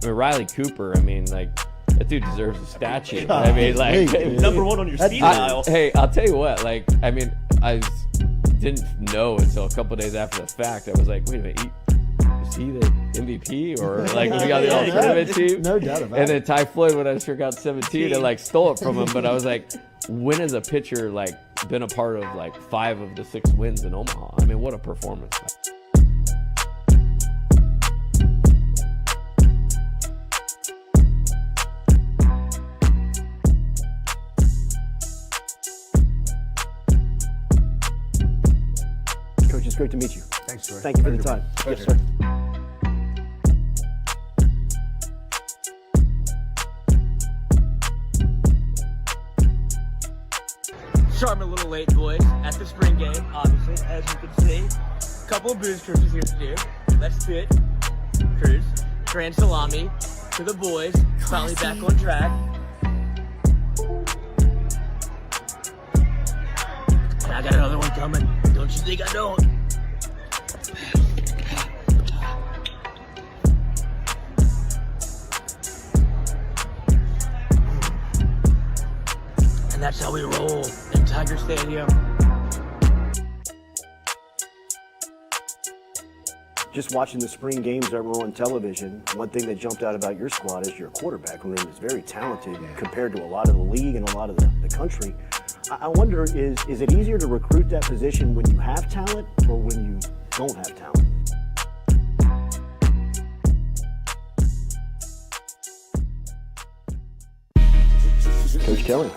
mean, Riley Cooper, I mean, like, that dude deserves a statue. I mean, like, number one on your speed dial. Hey, I'll tell you what, like, I mean, I didn't know until a couple days after the fact. I was like, wait a minute, is he the MVP or like we got the all-tournament team? No doubt about it. And then Ty Floyd, when I struck out 17, and like stole it from him. But I was like, when has a pitcher like been a part of like 5 of the 6 wins in Omaha? I mean, what a performance! Coach, it's great to meet you. Thanks, Jordy. Thank you for the time. Yes, sir. Sharp a little late, boys, at the spring game, obviously, as you can see. Couple of booze cruises here to do. Let's spit, cruise, grand salami to the boys, finally back on track. And I got another one coming. Don't you think I don't? And that's how we roll in Tiger Stadium. Just watching the spring games that were on television, one thing that jumped out about your squad is your quarterback room is very talented compared to a lot of the league and a lot of the country. I wonder, is it easier to recruit that position when you have talent or when you don't have talent? Coach Kelly,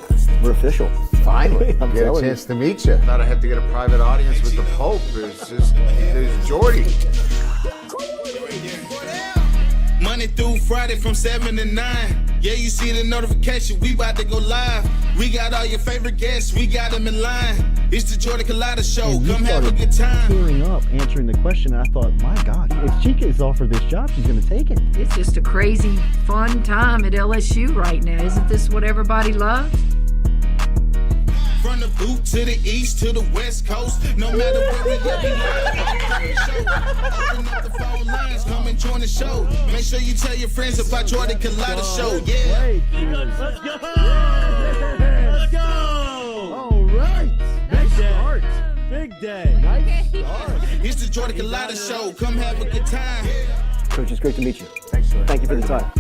we're official. Finally, I'm get a telling chance to meet you. Thought I had to get a private audience with the Pope. There's Jordy. Monday through Friday from 7 to 9. Yeah, you see the notification, we about to go live. We got all your favorite guests, we got them in line. It's the Jordy Culotta Show, And come have a good time. Tearing up, answering the question, and I thought, my God, if she gets offered this job, she's going to take it. It's just a crazy, fun time at LSU right now. Isn't this what everybody loves? From the boot to the east to the west coast, no matter where we at, we live. Open up the phone lines, come and join the show. Make sure you tell your friends about Jordy Culotta Show, yeah. Let's go! Let's go! All right. Big start. Big day. Nice start. It's the Jordy Culotta Show, come have a good time. Coach, it's great to meet you. Thanks, Jordy. Thank you for the time.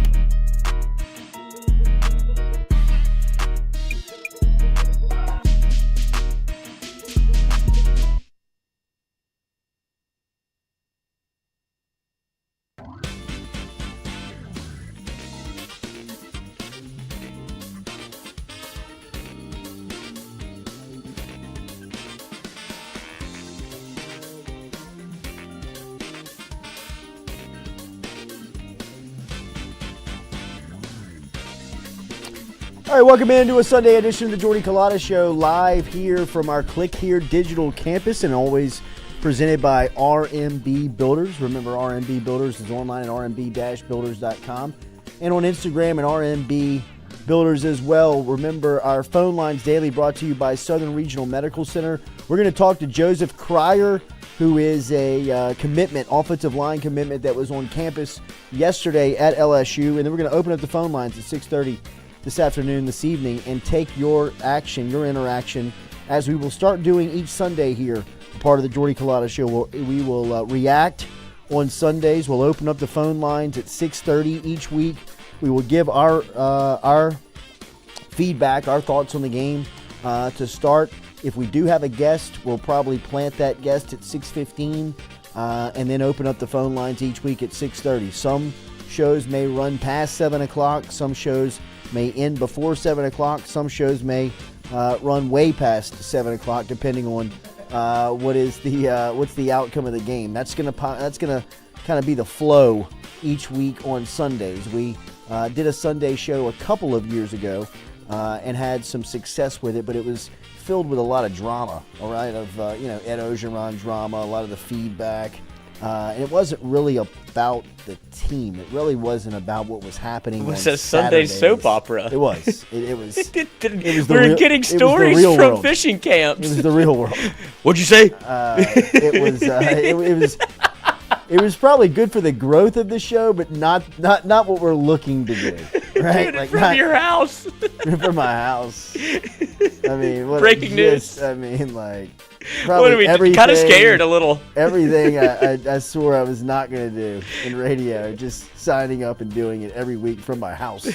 All right, welcome into a Sunday edition of the Jordy Culotta Show, live here from our Click Here digital campus, and always presented by RMB Builders. Remember, RMB Builders is online at rmb-builders.com and on Instagram at RMB Builders as well. Remember, our phone lines daily brought to you by Southern Regional Medical Center. We're going to talk to Joseph Cryer, who is a offensive line commitment that was on campus yesterday at LSU, and then we're going to open up the phone lines at 6:30 this afternoon, this evening, and take your action, your interaction, as we will start doing each Sunday here, part of the Jordy Culotta Show. We will react on Sundays. We'll open up the phone lines at 6:30 each week. We will give our feedback, our thoughts on the game to start. If we do have a guest, we'll probably plant that guest at 6:15 and then open up the phone lines each week at 6:30. Some shows may run past 7 o'clock. Some shows may end before 7 o'clock. Some shows may run way past 7 o'clock, depending on what's the outcome of the game. That's gonna kind of be the flow each week on Sundays. We did a Sunday show a couple of years ago and had some success with it, but it was filled with a lot of drama, all right, of Ed Ogeron drama, a lot of the feedback. And it wasn't really about the team. It really wasn't about what was happening. It was on a Sunday Saturdays. soap opera. It was. It was. We're getting stories from fishing camps. It was the real world. What'd you say? It was. It was probably good for the growth of the show, but not what we're looking to do. Right? Dude, from your house. From my house. I mean, Breaking news. I mean, like, What are we kind of scared a little? Everything I swore I was not going to do in radio, just signing up and doing it every week from my house.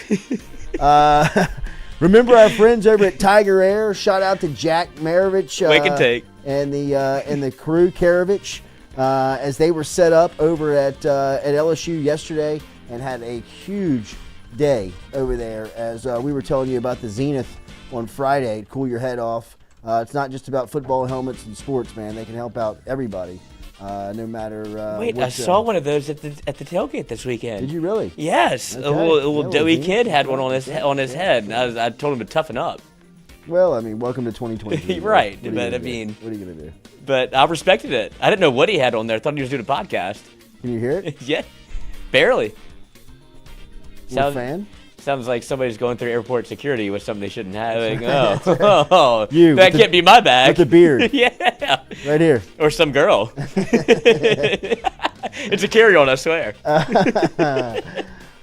Remember our friends over at Tiger Air? Shout out to Jack Maravich. Wake and take. And the crew, Karavich, as they were set up over at LSU yesterday and had a huge day over there as we were telling you about the Zenith on Friday to cool your head off. It's not just about football helmets and sports, man. They can help out everybody, no matter. Wait, I saw one of those at the tailgate this weekend. Did you really? Yes, Okay. a little doughy Zenith. kid had one on his head. And I told him to toughen up. Well, I mean, welcome to 2023. Right, What are you but gonna I do? mean, What are you gonna do? But I respected it. I didn't know what he had on there. I thought he was doing a podcast. Can you hear it? Yeah, barely. You a fan? Sounds like somebody's going through airport security with something they shouldn't have. Like, You that with can't be my bag. With the beard. Yeah. Right here. Or some girl. It's a carry-on, I swear.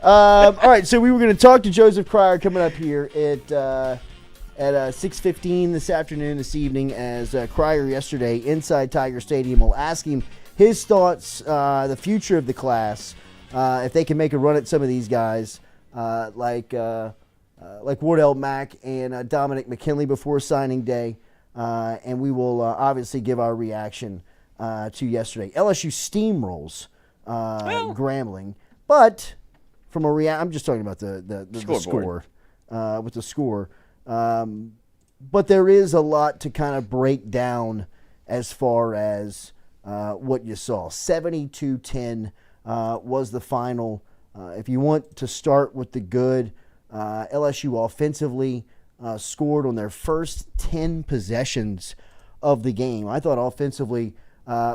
All right, so we were going to talk to Joseph Cryer coming up here at 6:15 this evening, as Cryer yesterday inside Tiger Stadium will ask him his thoughts, the future of the class, if they can make a run at some of these guys like Wardell Mack and Dominic McKinley before signing day, and we will obviously give our reaction to yesterday. LSU steamrolls Grambling, but from a I'm just talking about the score with the score. But there is a lot to kind of break down as far as what you saw. 72-10 was the final. If you want to start with the good, LSU offensively scored on their first 10 possessions of the game. I thought offensively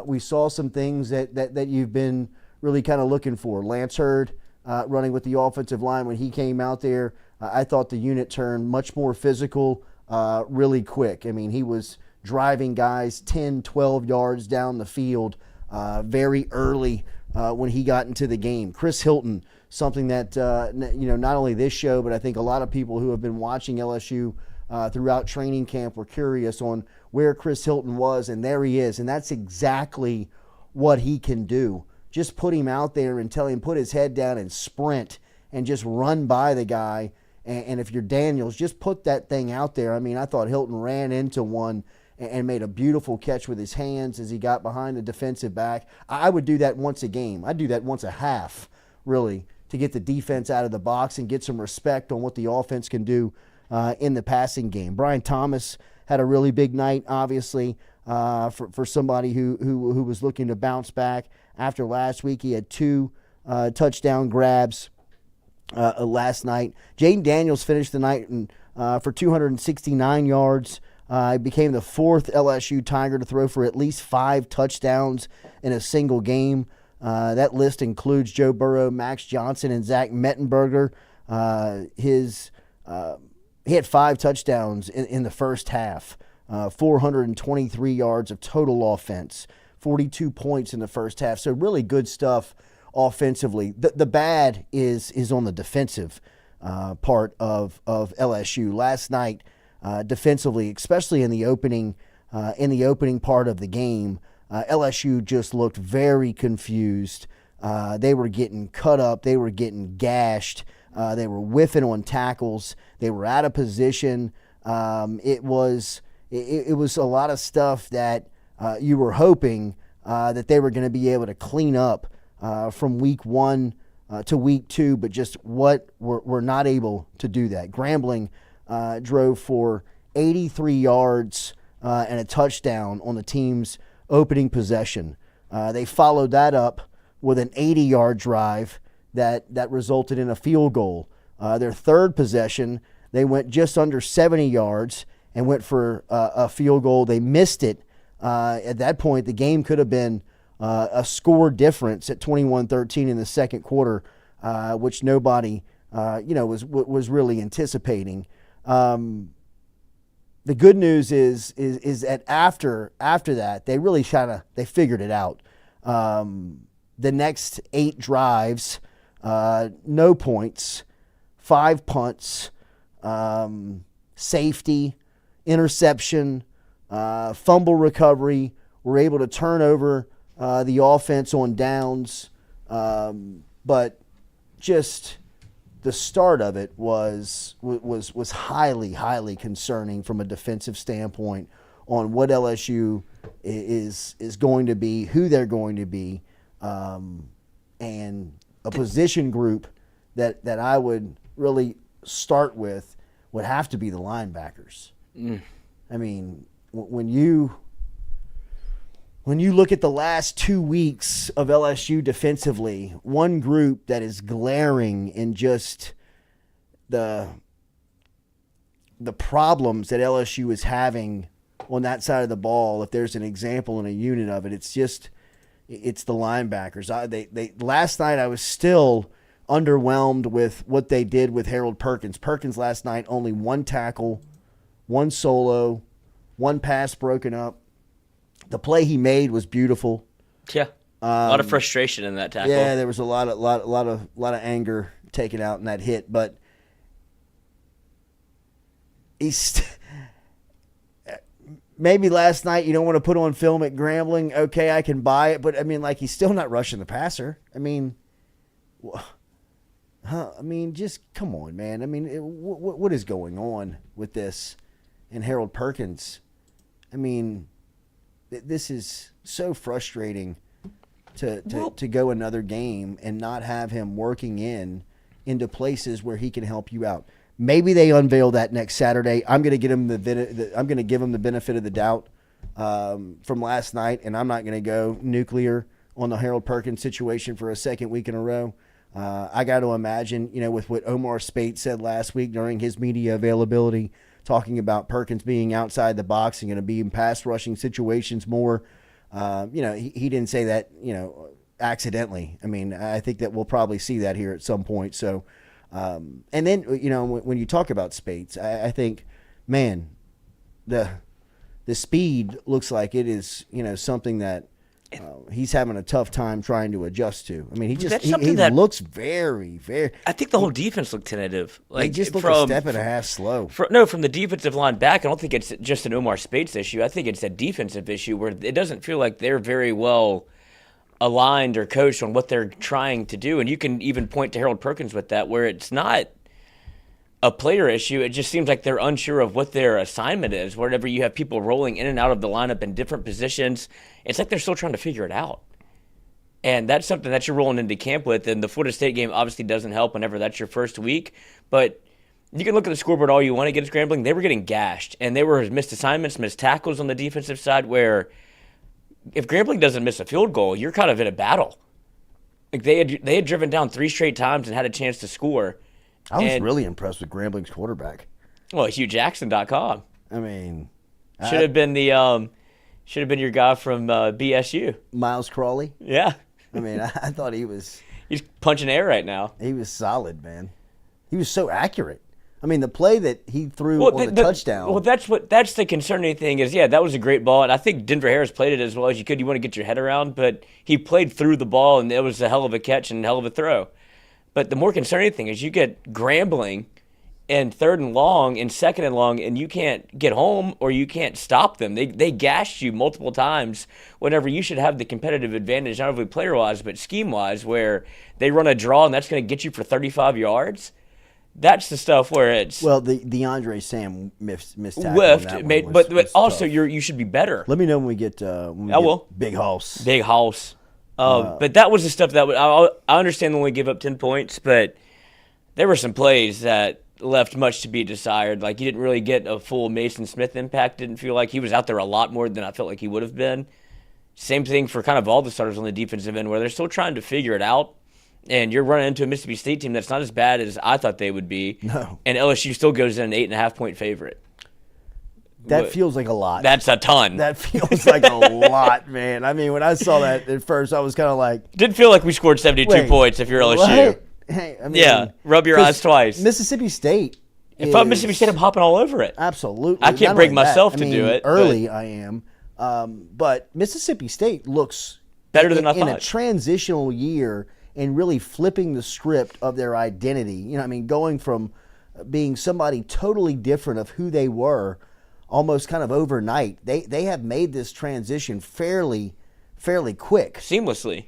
we saw some things that you've been really kind of looking for. Lance Hurd running with the offensive line when he came out there. I thought the unit turned much more physical really quick. I mean, he was driving guys 10, 12 yards down the field very early when he got into the game. Chris Hilton, something that, not only this show, but I think a lot of people who have been watching LSU throughout training camp were curious on where Chris Hilton was, and there he is. And that's exactly what he can do. Just put him out there and tell him put his head down and sprint and just run by the guy. And if you're Daniels, just put that thing out there. I mean, I thought Hilton ran into one and made a beautiful catch with his hands as he got behind the defensive back. I would do that once a game. I'd do that once a half, really, to get the defense out of the box and get some respect on what the offense can do in the passing game. Brian Thomas had a really big night, obviously, for somebody who was looking to bounce back after last week. He had 2 touchdown grabs last night. Jaden Daniels finished the night for 269 yards. He became the 4th LSU Tiger to throw for at least 5 touchdowns in a single game. That list includes Joe Burrow, Max Johnson, and Zach Mettenberger. He had 5 touchdowns in the first half, 423 yards of total offense, 42 points in the first half. So really good stuff offensively. The bad is on the defensive part of LSU. Last night, defensively, especially in the opening part of the game, LSU just looked very confused. They were getting cut up. They were getting gashed. They were whiffing on tackles. They were out of position. It was a lot of stuff that you were hoping that they were going to be able to clean up from week 1 to week 2, but just we're not able to do that. Grambling drove for 83 yards and a touchdown on the team's opening possession. They followed that up with an 80-yard drive that resulted in a field goal. Their third possession, they went just under 70 yards and went for a field goal. They missed it. At that point, the game could have been a score difference at 21-13 in the second quarter, which nobody was really anticipating. The good news is that after that, they really they figured it out. the next 8 drives, no points, 5 punts, safety, interception, fumble recovery. We're able to turn over the offense on downs, but just the start of it was highly concerning from a defensive standpoint on what LSU is going to be, who they're going to be, and a position group that I would really start with would have to be the linebackers. I mean, when you look at the last 2 weeks of LSU defensively, one group that is glaring in just the problems that LSU is having on that side of the ball, if there's an example and a unit of it, it's the linebackers. Last night I was still underwhelmed with what they did with Harold Perkins. Perkins last night, only 1 tackle, 1 solo, 1 pass broken up. The play he made was beautiful. Yeah, a lot of frustration in that tackle. Yeah, there was a lot of anger taken out in that hit, but he's maybe last night you don't want to put on film at Grambling. Okay, I can buy it, but I mean, like, he's still not rushing the passer. I mean, just come on, man. I mean, what is going on with this and Harold Perkins? I mean, this is so frustrating to go another game and not have him working into places where he can help you out. Maybe they unveil that next Saturday. I'm going to give him the benefit of the doubt from last night, and I'm not going to go nuclear on the Harold Perkins situation for a second week in a row. I got to imagine, with what Omar Spate said last week during his media availability, talking about Perkins being outside the box and going to be in pass rushing situations more. He didn't say that, accidentally. I mean, I think that we'll probably see that here at some point. So, and then, when you talk about Spates, I think, man, the speed looks like it is, something that he's having a tough time trying to adjust to. I mean, he looks very, very. I think the whole defense looked tentative. Like, just look a step and a half slow. From the defensive line back, I don't think it's just an Omar Spates issue. I think it's a defensive issue where it doesn't feel like they're very well aligned or coached on what they're trying to do. And you can even point to Harold Perkins with that, where it's not a player issue. It just seems like they're unsure of what their assignment is. Whenever you have people rolling in and out of the lineup in different positions, it's like they're still trying to figure it out. And that's something that you're rolling into camp with. And the Florida State game obviously doesn't help whenever that's your first week. But you can look at the scoreboard all you want against Grambling. They were getting gashed. And they were missed assignments, missed tackles on the defensive side, where if Grambling doesn't miss a field goal, you're kind of in a battle. Like, they had driven down 3 straight times and had a chance to score. I was really impressed with Grambling's quarterback. Well, HughJackson.com. I mean, should have been your guy from BSU, Miles Crawley. Yeah, I mean, I thought he's punching air right now. He was solid, man. He was so accurate. I mean, the play that he threw on the touchdown. Well, that's the concerning thing is, that was a great ball, and I think Denver Harris played it as well as you could. You want to get your head around, but he played through the ball, and it was a hell of a catch and a hell of a throw. But the more concerning thing is you get Grambling in 3rd and long and 2nd and long, and you can't get home or you can't stop them. They gashed you multiple times whenever you should have the competitive advantage, not only player-wise but scheme-wise, where they run a draw and that's going to get you for 35 yards. That's the stuff where it's... Well, the DeAndre Sam missed tackle whiffed, on that made, one but also tough. You should be better. Let me know when we get Big House. Big House. But that was the stuff that I understand they only give up 10 points, but there were some plays that left much to be desired. Like, you didn't really get a full Mason Smith impact. Didn't feel like he was out there a lot more than I felt like he would have been. Same thing for kind of all the starters on the defensive end, where they're still trying to figure it out. And you're running into a Mississippi State team that's not as bad as I thought they would be. No. And LSU still goes in an 8.5-point favorite. That feels like a lot. That's a ton. That feels like a lot, man. I mean, when I saw that at first, I was kind of like... Didn't feel like we scored 72 points if you're LSU. Right? Hey, I mean, rub your eyes twice. Mississippi State If I'm Mississippi State, I'm hopping all over it. Absolutely. I can't Not bring only that, myself to do it. Early, I am. But Mississippi State looks Better than I in a thought. transitional year and really flipping the script of their identity. Going from being somebody totally different of who they were almost kind of overnight. They have made this transition fairly quick. Seamlessly.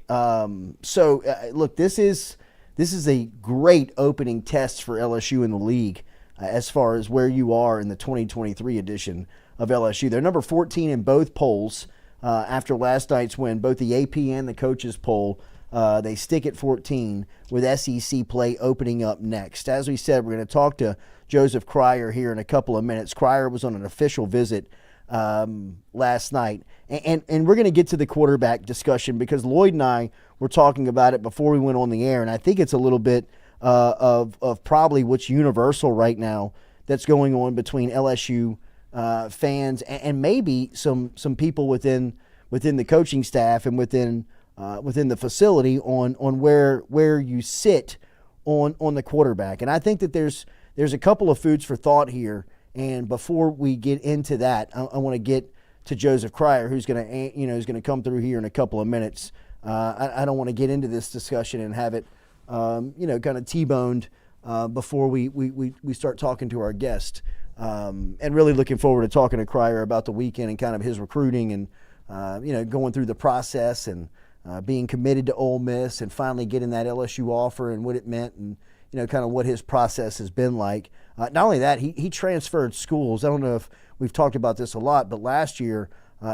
Look, this is a great opening test for LSU in the league as far as where you are in the 2023 edition of LSU. They're number 14 in both polls after last night's win, both the AP and the coaches poll. They stick at 14 with SEC play opening up next. As we said, we're going to talk to Joseph Cryer here in a couple of minutes. Cryer was on an official visit last night. And we're going to get to the quarterback discussion because Lloyd and I were talking about it before we went on the air, and I think it's a little bit of probably what's universal right now that's going on between LSU fans and maybe some people within the coaching staff and within the facility on where you sit on the quarterback. And I think that there's a couple of foods for thought here. And before we get into that, I want to get to Joseph Cryer, who's going to come through here in a couple of minutes. I don't want to get into this discussion and have it kind of T-boned before we start talking to our guest. And really looking forward to talking to Cryer about the weekend and kind of his recruiting and going through the process and being committed to Ole Miss and finally getting that LSU offer and what it meant and kind of what his process has been like. Not only that, he transferred schools. I don't know if we've talked about this a lot, but last year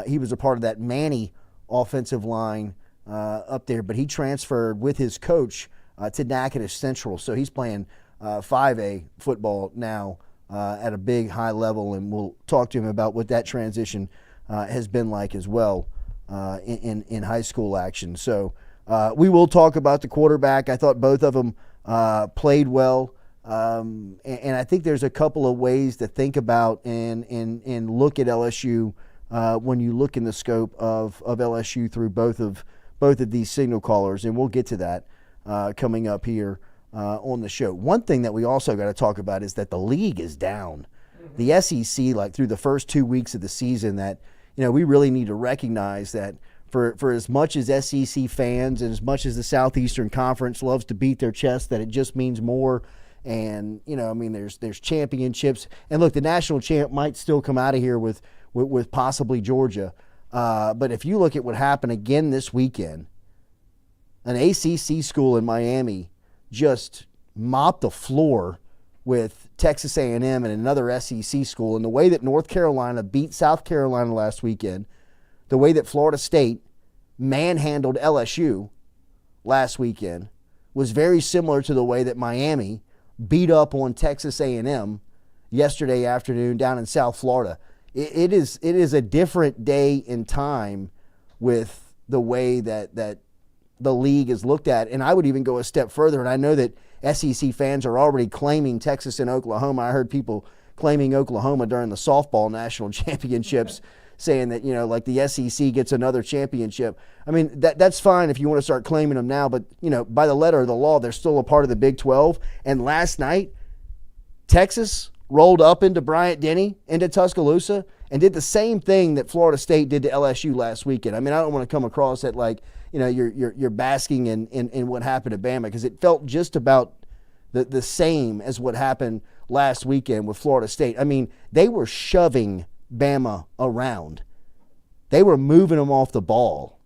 he was a part of that Manny offensive line up there, but he transferred with his coach to Natchitoches Central. So he's playing 5A football now at a big high level, and we'll talk to him about what that transition has been like as well in high school action. So we will talk about the quarterback. I thought both of them played well. And I think there's a couple of ways to think about and look at LSU when you look in the scope of LSU through both of these signal callers, and we'll get to that coming up here on the show. One thing that we also got to talk about is that the league is down. The SEC, like through the first 2 weeks of the season, that we really need to recognize that for as much as SEC fans and as much as the Southeastern Conference loves to beat their chest that it just means more. And, there's championships. And look, the national champ might still come out of here with possibly Georgia. But if you look at what happened again this weekend, an ACC school in Miami just mopped the floor with Texas A&M and another SEC school. And the way that North Carolina beat South Carolina last weekend, the way that Florida State manhandled LSU last weekend was very similar to the way that Miami beat up on Texas A&M yesterday afternoon down in South Florida. It is a different day in time with the way that the league is looked at. And I would even go a step further, and I know that SEC fans are already claiming Texas and Oklahoma. I heard people claiming Oklahoma during the softball national championships, saying that, like the SEC gets another championship. I mean, that's fine if you want to start claiming them now, but, by the letter of the law, they're still a part of the Big 12. And last night, Texas rolled up into Bryant-Denny, into Tuscaloosa, and did the same thing that Florida State did to LSU last weekend. I mean, I don't want to come across it like, you're basking in what happened to Bama, because it felt just about the same as what happened last weekend with Florida State. I mean, they were shoving Bama around. They were moving them off the ball,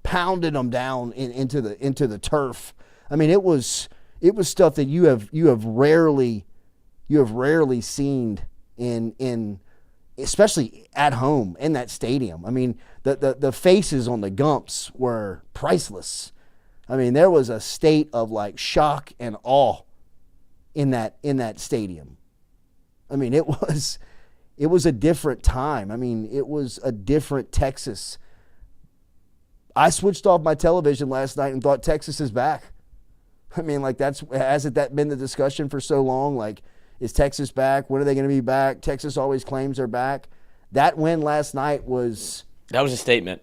pounding them down into the turf. I mean, it was stuff that you have rarely seen in especially at home in that stadium. I mean, the faces on the Gumps were priceless. I mean, there was a state of like shock and awe in that stadium. I mean, it was a different time. I mean, it was a different Texas. I switched off my television last night and thought Texas is back. I mean, like, hasn't that been the discussion for so long? Like, is Texas back? When are they going to be back? Texas always claims they're back. That win last night was... That was a statement.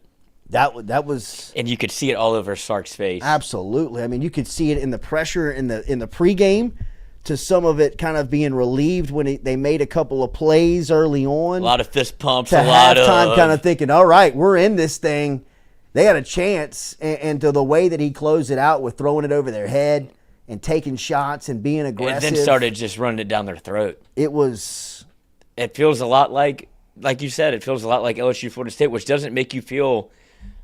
That was... And you could see it all over Sark's face. Absolutely. I mean, you could see it in the pressure in the pregame, to some of it kind of being relieved when they made a couple of plays early on. A lot of fist pumps. To halftime kind of thinking, all right, we're in this thing. they had a chance, and to the way that he closed it out with throwing it over their head and taking shots and being aggressive. And then started just running it down their throat. It feels a lot like you said, it feels a lot like LSU Florida State, which doesn't make you feel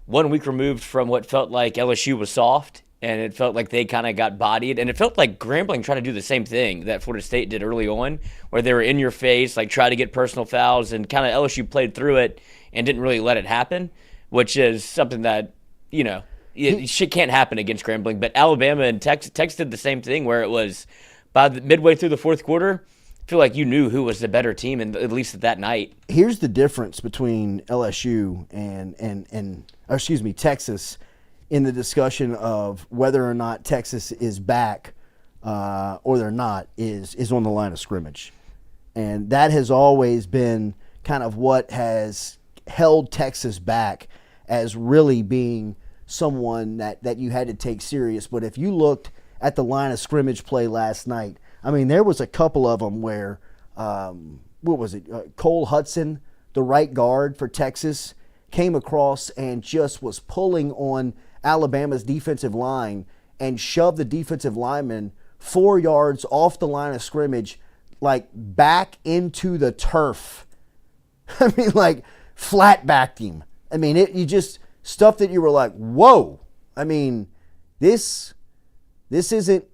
1 week removed from what felt like LSU was soft, and it felt like they kind of got bodied, and it felt like Grambling tried to do the same thing that Florida State did early on, where they were in your face, like try to get personal fouls, and kind of LSU played through it and didn't really let it happen, which is something that, shit can't happen against Grambling. But Alabama and Texas did the same thing, where it was by the midway through the fourth quarter, I feel like you knew who was the better team, and at least that night. Here's the difference between LSU and Texas in the discussion of whether or not Texas is back or they're not is on the line of scrimmage. And that has always been kind of what has held Texas back as really being someone that you had to take serious. But if you looked at the line of scrimmage play last night, I mean, there was a couple of them where, Cole Hudson, the right guard for Texas, came across and just was pulling on Alabama's defensive line and shoved the defensive lineman 4 yards off the line of scrimmage, like back into the turf. I mean, like flat backed him. I mean, you just stuff that you were like, whoa. I mean, this isn't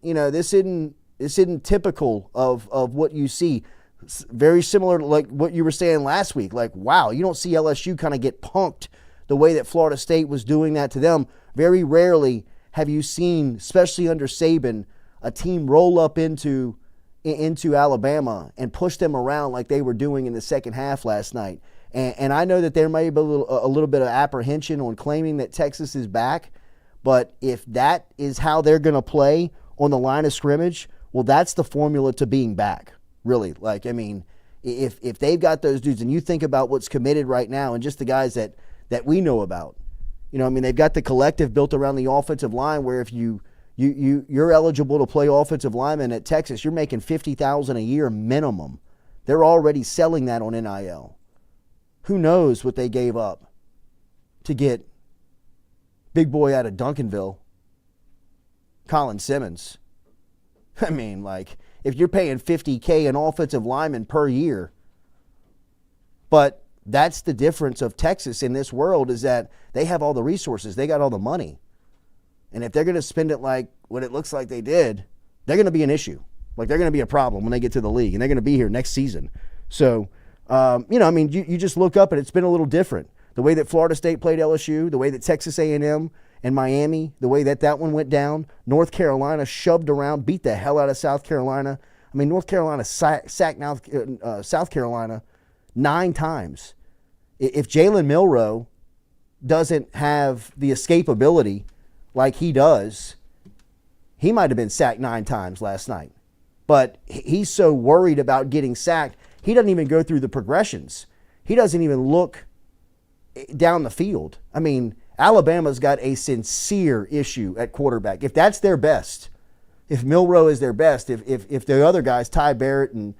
typical of what you see. It's very similar to like what you were saying last week. Like, wow, you don't see LSU kind of get punked the way that Florida State was doing that to them. Very rarely have you seen, especially under Saban, a team roll up into Alabama and push them around like they were doing in the second half last night. And I know that there may be a little bit of apprehension on claiming that Texas is back, but if that is how they're going to play on the line of scrimmage, well, that's the formula to being back, really. Like, I mean, if they've got those dudes, and you think about what's committed right now and just the guys that we know about, they've got the collective built around the offensive line where if you're eligible to play offensive lineman at Texas, you're making $50,000 a year minimum. They're already selling that on NIL. Who knows what they gave up to get big boy out of Duncanville, Colin Simmons. I mean, like, if you're paying $50K an offensive lineman per year, but that's the difference of Texas in this world, is that they have all the resources. They got all the money. And if they're going to spend it like what it looks like they did, they're going to be an issue. Like, they're going to be a problem when they get to the league, and they're going to be here next season. So, you just look up, and it's been a little different. The way that Florida State played LSU, the way that Texas A&M and Miami, the way that one went down. North Carolina shoved around, beat the hell out of South Carolina. I mean, North Carolina sacked South Carolina 9 times. If Jalen Milroe doesn't have the escapability like he does, he might have been sacked 9 times last night. But he's so worried about getting sacked, he doesn't even go through the progressions. He doesn't even look down the field. I mean, Alabama's got a sincere issue at quarterback. If that's their best, if Milroe is their best, if the other guys, Ty Barrett and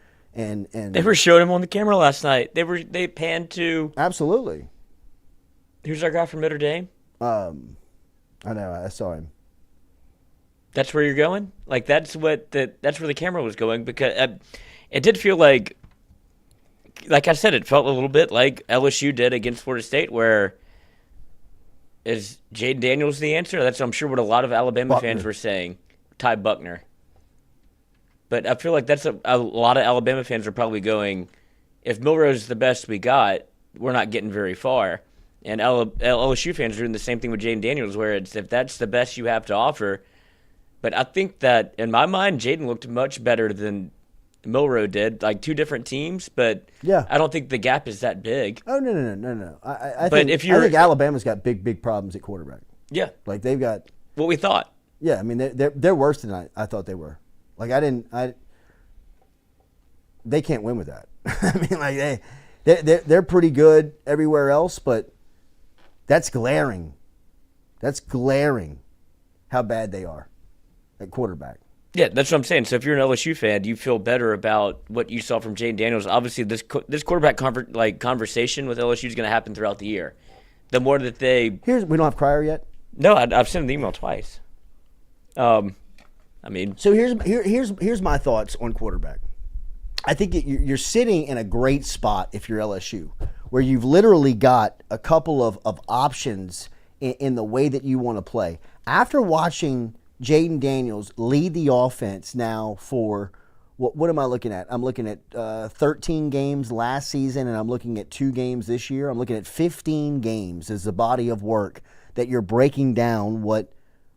they were showing him on the camera last night. They panned to absolutely. Who's our guy from Notre Dame? I know, I saw him. That's where you're going? Like, that's where the camera was going, because it did feel like I said, it felt a little bit like LSU did against Florida State, where is Jaden Daniels the answer? That's, I'm sure, what a lot of Alabama fans were saying. Ty Buckner. But I feel like that's a lot of Alabama fans are probably going, if Milroe's the best we got, we're not getting very far. And LSU fans are doing the same thing with Jaden Daniels, where it's, if that's the best you have to offer. But I think that, in my mind, Jaden looked much better than Milroe did. Like, 2 different teams, but yeah. I don't think the gap is that big. Oh, no. I think Alabama's got big problems at quarterback. Yeah. Like, they've got what we thought. Yeah, I mean, they're worse than I thought they were. Like, they can't win with that. I mean, like, they're pretty good everywhere else, but that's glaring. That's glaring how bad they are at quarterback. Yeah, that's what I'm saying. So if you're an LSU fan, do you feel better about what you saw from Jaden Daniels? Obviously, this quarterback conversation with LSU is going to happen throughout the year. the more that they. We don't have Cryer yet. No, I've sent him the email twice. I mean, so here's my thoughts on quarterback. I think you're sitting in a great spot if you're LSU, where you've literally got a couple of options in the way that you want to play. After watching Jaden Daniels lead the offense now for, what am I looking at? I'm looking at 13 games last season, and I'm looking at 2 games this year. I'm looking at 15 games as the body of work that you're breaking down what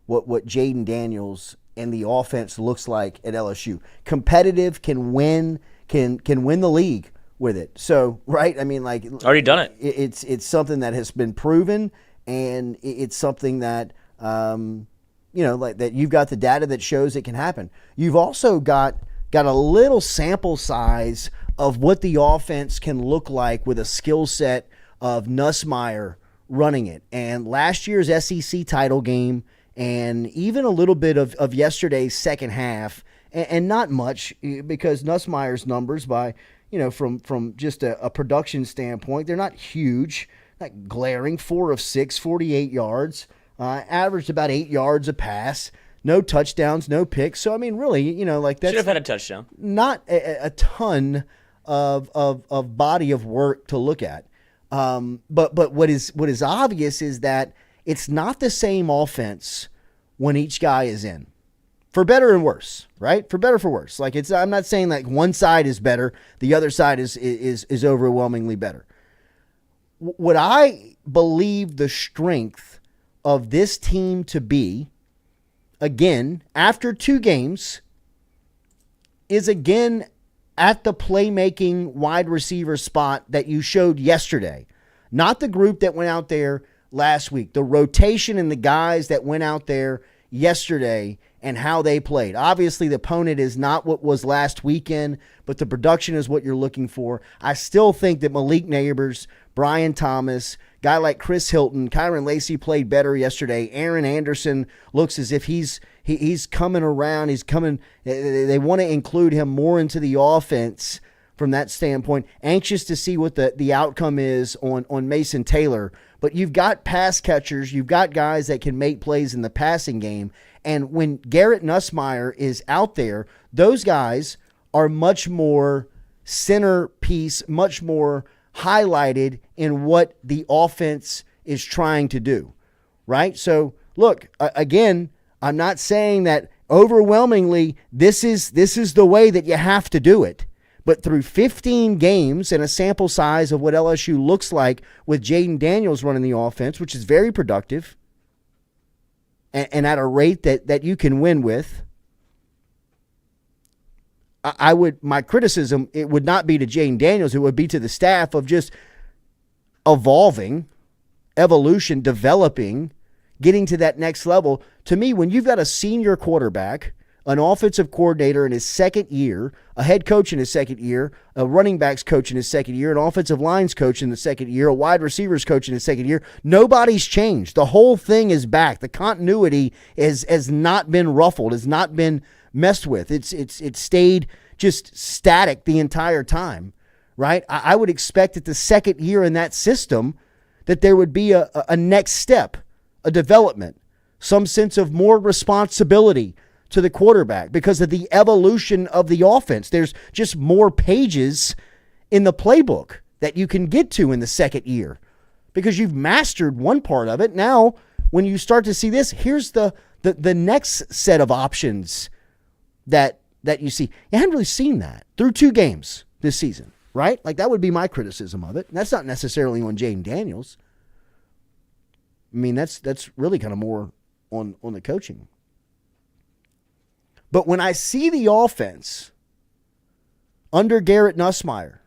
Jaden Daniels and the offense looks like at LSU. Competitive, can win the league with it. So, right? I mean, like, already done it. It's something that has been proven, and it's something that like that you've got the data that shows it can happen. You've also got a little sample size of what the offense can look like with a skill set of Nussmeier running it. And last year's SEC title game, and even a little bit of yesterday's second half, and not much, because Nussmeier's numbers from just a production standpoint, they're not huge, not glaring. 4 of 6, 48 yards, averaged about 8 yards a pass, no touchdowns, no picks. So, I mean, really, that's should have had a touchdown. Not a ton of body of work to look at. But what is obvious is that it's not the same offense when each guy is in, for better and worse, right? For better, for worse. Like, I'm not saying like one side is better, the other side is overwhelmingly better. What I believe the strength of this team to be, again, after 2 games, is again at the playmaking wide receiver spot that you showed yesterday. Not the group that went out there last week. The rotation and the guys that went out there yesterday and how they played. Obviously, the opponent is not what was last weekend, but the production is what you're looking for. I still think that Malik Neighbors, Brian Thomas, guy like Chris Hilton, Kyron Lacey played better yesterday. Aaron Anderson looks as if he's coming around. He's coming. They want to include him more into the offense from that standpoint. Anxious to see what the outcome is on Mason Taylor. But you've got pass catchers. You've got guys that can make plays in the passing game. And when Garrett Nussmeier is out there, those guys are much more centerpiece, much more highlighted in what the offense is trying to do, right? So, look, again, I'm not saying that overwhelmingly this is the way that you have to do it. But through 15 games and a sample size of what LSU looks like with Jaden Daniels running the offense, which is very productive, and at a rate that you can win with, my criticism, it would not be to Jaden Daniels, it would be to the staff of just evolution, developing, getting to that next level. To me, when you've got a senior quarterback, an offensive coordinator in his second year, a head coach in his second year, a running backs coach in his second year, an offensive lines coach in the second year, a wide receivers coach in his second year, nobody's changed. The whole thing is back. The continuity has not been ruffled, has not been messed with. It's stayed just static the entire time, right? I would expect that the second year in that system that there would be a next step, a development, some sense of more responsibility to the quarterback because of the evolution of the offense. There's just more pages in the playbook that you can get to in the second year because you've mastered one part of it. Now, when you start to see this, here's the next set of options that you see. You haven't really seen that through 2 games this season, right? Like, that would be my criticism of it. And that's not necessarily on Jaden Daniels. I mean, that's really kind of more on the coaching. But when I see the offense under Garrett Nussmeier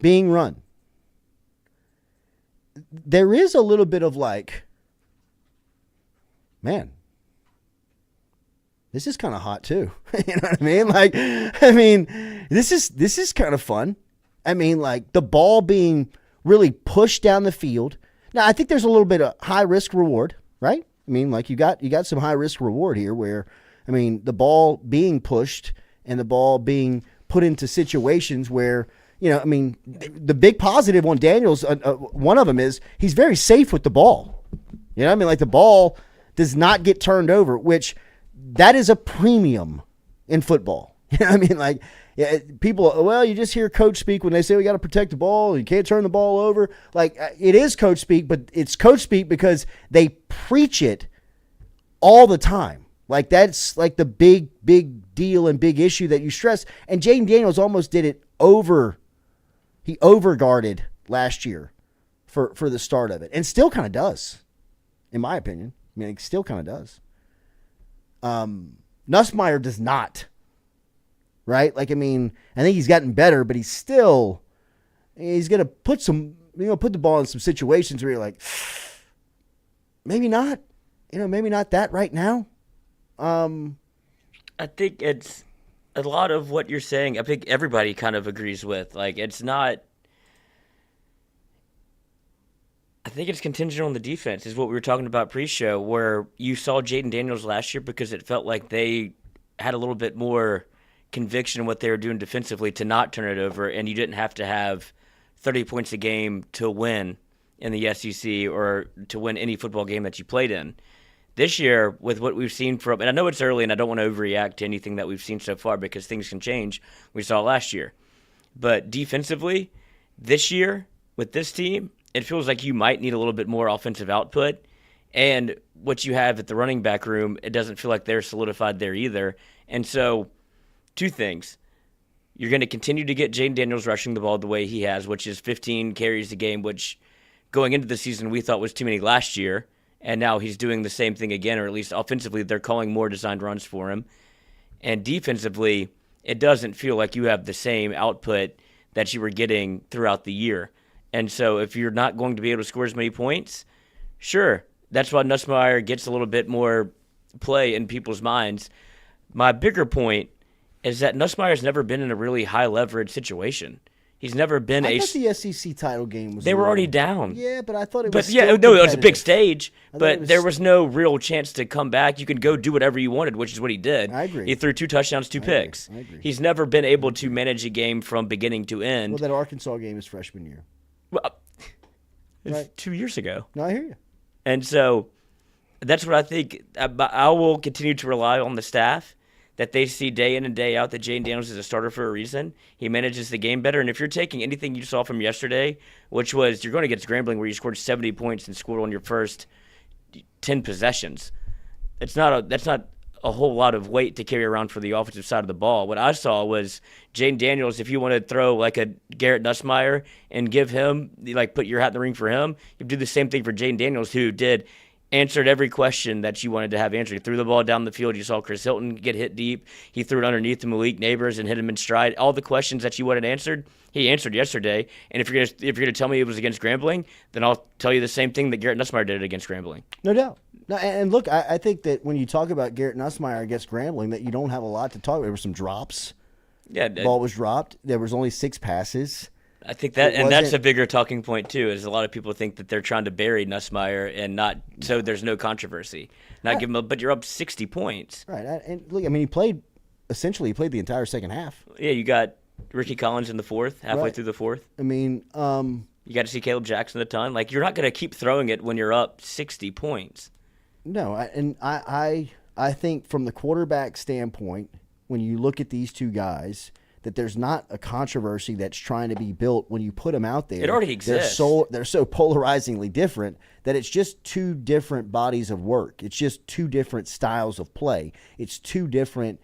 being run, there is a little bit of like, man, this is kind of hot too. You know what I mean? Like, this is kind of fun. I mean, like, the ball being really pushed down the field. Now, I think there's a little bit of high risk reward, right? I mean, like, you got some high risk reward here where, I mean, the ball being pushed and the ball being put into situations where I mean, the big positive on Daniels, one of them is he's very safe with the ball. You know what I mean? Like the ball does not get turned over, which that is a premium in football. You know what I mean? Like people, well, you just hear coach speak when they say we got to protect the ball. You can't turn the ball over. Like it is coach speak, but it's coach speak because they preach it all the time. Like that's like the big deal and big issue that you stress. And Jaden Daniels almost did it he overguarded last year for the start of it, and still kind of does, in my opinion. I mean, it still kind of does. Nussmeier does not, right? Like, I mean, I think he's gotten better, but he's going to put put the ball in some situations where you're like, maybe not, maybe not that right now. I think it's a lot of what you're saying. I think everybody kind of agrees with. Like, it's not. I think it's contingent on the defense, is what we were talking about pre-show, where you saw Jaden Daniels last year because it felt like they had a little bit more conviction in what they were doing defensively to not turn it over, and you didn't have to have 30 points a game to win in the SEC or to win any football game that you played in. This year, with what we've seen from, and I know it's early and I don't want to overreact to anything that we've seen so far because things can change. We saw it last year. But defensively, this year, with this team, it feels like you might need a little bit more offensive output. And what you have at the running back room, it doesn't feel like they're solidified there either. And so, two things. You're going to continue to get Jaden Daniels rushing the ball the way he has, which is 15 carries a game, which going into the season we thought was too many last year. And now he's doing the same thing again, or at least offensively, they're calling more designed runs for him. And defensively, it doesn't feel like you have the same output that you were getting throughout the year. And so if you're not going to be able to score as many points, sure, that's why Nussmeier gets a little bit more play in people's minds. My bigger point is that Nussmeier's never been in a really high leverage situation. He's never been I thought the SEC title game was. They were already down. Yeah, but I thought it was. But yeah, no, it was a big stage. But There was no real chance to come back. You could go do whatever you wanted, which is what he did. I agree. He threw 2 touchdowns, 2 picks. I agree. He's never been able to manage a game from beginning to end. Well, that Arkansas game is freshman year. Well, it's Right. 2 years ago. No, I hear you. And so that's what I think. I will continue to rely on the staff, that they see day in and day out that Jaden Daniels is a starter for a reason. He manages the game better. And if you're taking anything you saw from yesterday, which was you're going against Grambling where you scored 70 points and scored on your first 10 possessions, that's not a whole lot of weight to carry around for the offensive side of the ball. What I saw was Jaden Daniels, if you want to throw like a Garrett Nussmeier and give him, like put your hat in the ring for him, you do the same thing for Jaden Daniels, who answered every question that you wanted to have answered. He threw the ball down the field. You saw Chris Hilton get hit deep. He threw it underneath to Malik Neighbors and hit him in stride. All the questions that you wanted answered, he answered yesterday. And if you're gonna tell me it was against Grambling, then I'll tell you the same thing that Garrett Nussmeier did against Grambling. No doubt. No, and look, I think that when you talk about Garrett Nussmeier against Grambling, that you don't have a lot to talk about. There were some drops. Yeah, the ball was dropped. There was only 6 passes. I think that's a bigger talking point too. Is a lot of people think that they're trying to bury Nussmeier and not so there's no controversy. Not give him but you're up 60 points. Right, and look, I mean, he played the entire second half. Yeah, you got Ricky Collins in the fourth, halfway through the fourth. I mean, you got to see Caleb Jackson a ton. Like you're not going to keep throwing it when you're up 60 points. No, I think from the quarterback standpoint, when you look at these two guys, that there's not a controversy that's trying to be built when you put them out there. It already exists. They're so polarizingly different that it's just 2 different bodies of work. It's just 2 different styles of play. It's 2 different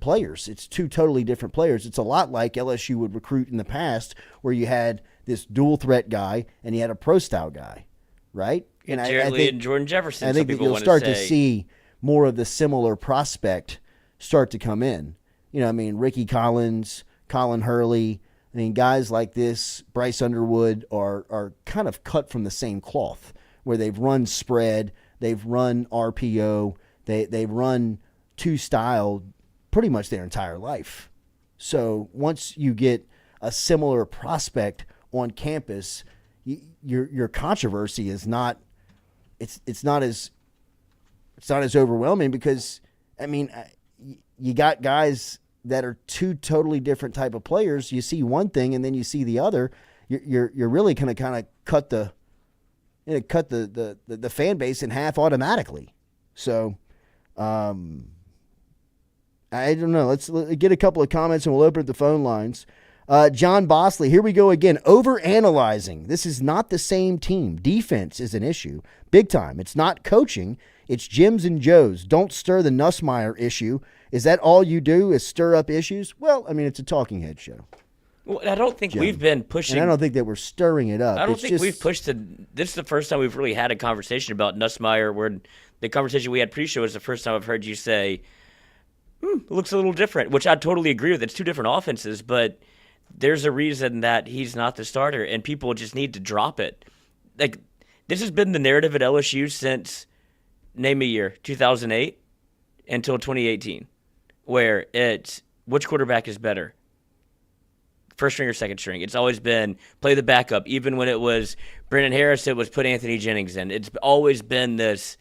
players. It's 2 totally different players. It's a lot like LSU would recruit in the past, where you had this dual threat guy and you had a pro style guy, right? And Jarrett Lee and Jordan Jefferson. I think that you'll start to see more of the similar prospect start to come in. You know, I mean, Ricky Collins, Colin Hurley, I mean, guys like this, Bryce Underwood, are kind of cut from the same cloth, where they've run spread, they've run RPO, they've run 2 style pretty much their entire life. So once you get a similar prospect on campus, your controversy is not it's not as overwhelming, because I mean, you got guys that are two totally different type of players. You see one thing and then you see the other. You're really going to kind of cut the fan base in half automatically. So I don't know. Let's get a couple of comments and we'll open up the phone lines. John Bosley, here we go again. Overanalyzing. This is not the same team. Defense is an issue. Big time. It's not coaching. It's Jims and Joes. Don't stir the Nussmeier issue. Is that all you do is stir up issues? Well, I mean, it's a talking head show. Well, I don't think Jim. we've been pushing. And I don't think that we're stirring it up. I don't think we've pushed this is the first time we've really had a conversation about Nussmeier where the conversation we had pre-show is the first time I've heard you say, it looks a little different, which I totally agree with. It's two different offenses, but there's a reason that he's not the starter, and people just need to drop it. Like, this has been the narrative at LSU since, name a year, 2008 until 2018, where it's which quarterback is better, first string or second string. It's always been play the backup. Even when it was Brennan Harris, it was put Anthony Jennings in. It's always been this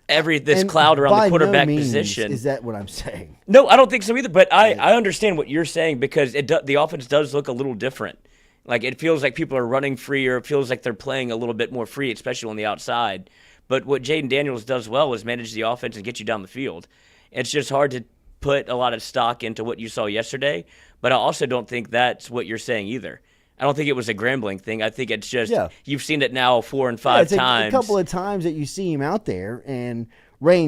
cloud around the quarterback position. Is that what I'm saying? No, I don't think so either. But I understand what you're saying because the offense does look a little different. Like, it feels like people are running freer. It feels like they're playing a little bit more free, especially on the outside. But what Jaden Daniels does well is manage the offense and get you down the field. It's just hard to put a lot of stock into what you saw yesterday. But I also don't think that's what you're saying either. I don't think it was a Grambling thing. I think it's just you've seen it now 4 and 5 times. A couple of times that you see him out there, and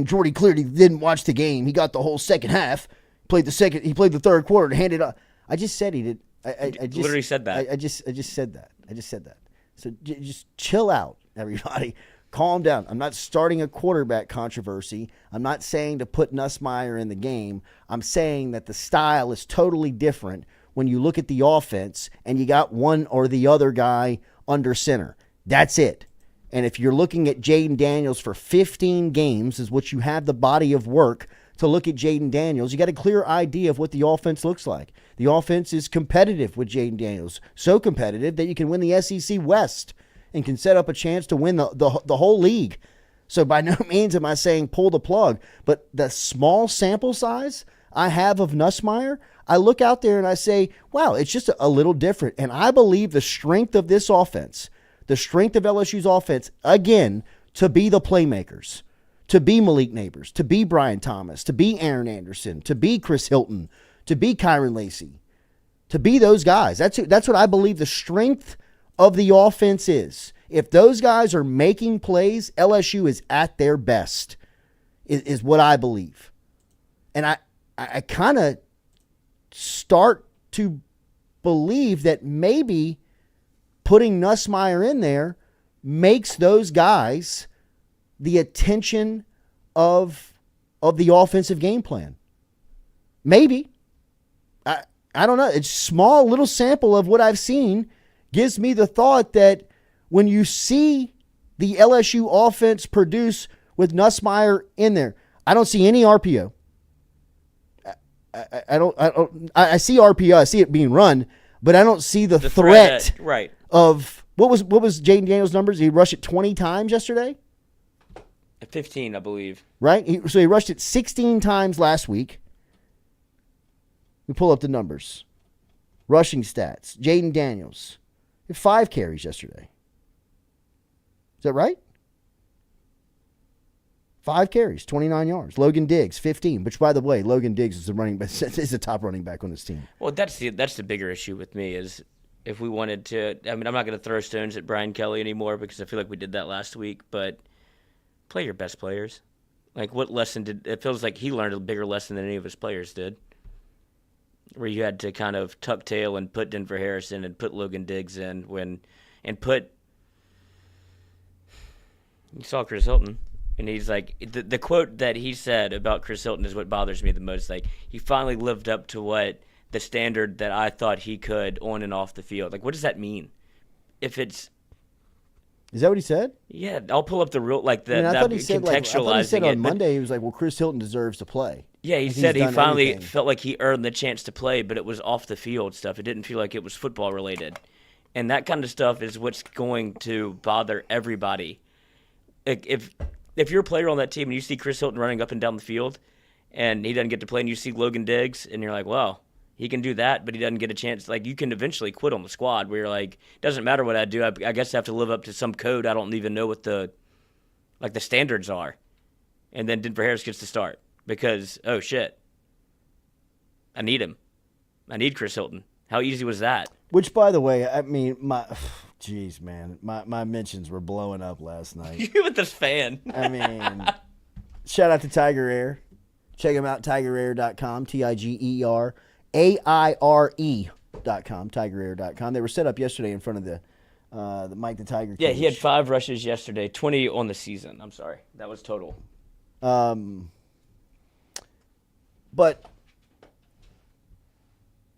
Jordy clearly didn't watch the game. He got the whole second half. He played the third quarter and handed up. I just said he did. I just literally said that. I just said that. So just chill out, everybody. Calm down. I'm not starting a quarterback controversy. I'm not saying to put Nussmeier in the game. I'm saying that the style is totally different when you look at the offense and you got one or the other guy under center. That's it. And if you're looking at Jaden Daniels for 15 games is what you have the body of work to look at Jaden Daniels, you got a clear idea of what the offense looks like. The offense is competitive with Jaden Daniels. So competitive that you can win the SEC West and can set up a chance to win the whole league. So by no means am I saying pull the plug, but the small sample size I have of Nussmeier, I look out there and I say, wow, it's just a little different. And I believe the strength of this offense, the strength of LSU's offense, again, to be the playmakers, to be Malik Neighbors, to be Brian Thomas, to be Aaron Anderson, to be Chris Hilton, to be Kyron Lacey, to be those guys. That's what I believe the strength of the offense is. If those guys are making plays, LSU is at their best, is what I believe. And I kind of start to believe that maybe putting Nussmeier in there makes those guys the attention of the offensive game plan. Maybe. I don't know. It's small little sample of what I've seen gives me the thought that when you see the LSU offense produce with Nussmeier in there, I don't see any RPO. I see RPO. I see it being run, but I don't see the threat right. of what was Jaden Daniels' numbers? He rushed it 20 times yesterday. 15, I believe. Right. So he rushed it 16 times last week. We pull up the numbers. Rushing stats. Jaden Daniels. He had 5 carries yesterday. Is that right? 5 carries, 29 yards. Logan Diggs, 15. Which, by the way, Logan Diggs is the top running back on this team. Well, that's the bigger issue with me is if we wanted to. I mean, I'm not going to throw stones at Brian Kelly anymore because I feel like we did that last week. But play your best players. Like, what lesson did it feels like he learned a bigger lesson than any of his players did, where you had to kind of tuck tail and put Denver Harrison and put Logan Diggs in you saw Chris Hilton. And he's like, the quote that he said about Chris Hilton is what bothers me the most. Like, he finally lived up to what the standard that I thought he could on and off the field. Like, what does that mean? If it's... Is that what he said? Yeah, I'll pull up the real, like, the I thought he said, contextualizing on Monday, he was like, well, Chris Hilton deserves to play. Yeah, he said he finally felt like he earned the chance to play, but it was off the field stuff. It didn't feel like it was football related. And that kind of stuff is what's going to bother everybody. If you're a player on that team and you see Chris Hilton running up and down the field and he doesn't get to play, and you see Logan Diggs, and you're like, well, he can do that, but he doesn't get a chance. Like, you can eventually quit on the squad where you're like, doesn't matter what I do. I guess I have to live up to some code. I don't even know what the standards are. And then Denver Harris gets to start because, oh, shit, I need him. I need Chris Hilton. How easy was that? Which, by the way, I mean, jeez, man, my mentions were blowing up last night. You with this fan. I mean, shout out to Tiger Air. Check them out, tigerair.com, TIGERAIRE.com, tigerair.com. They were set up yesterday in front of the Mike the Tiger cage. Yeah, he had 5 rushes yesterday, 20 on the season. I'm sorry. That was total. But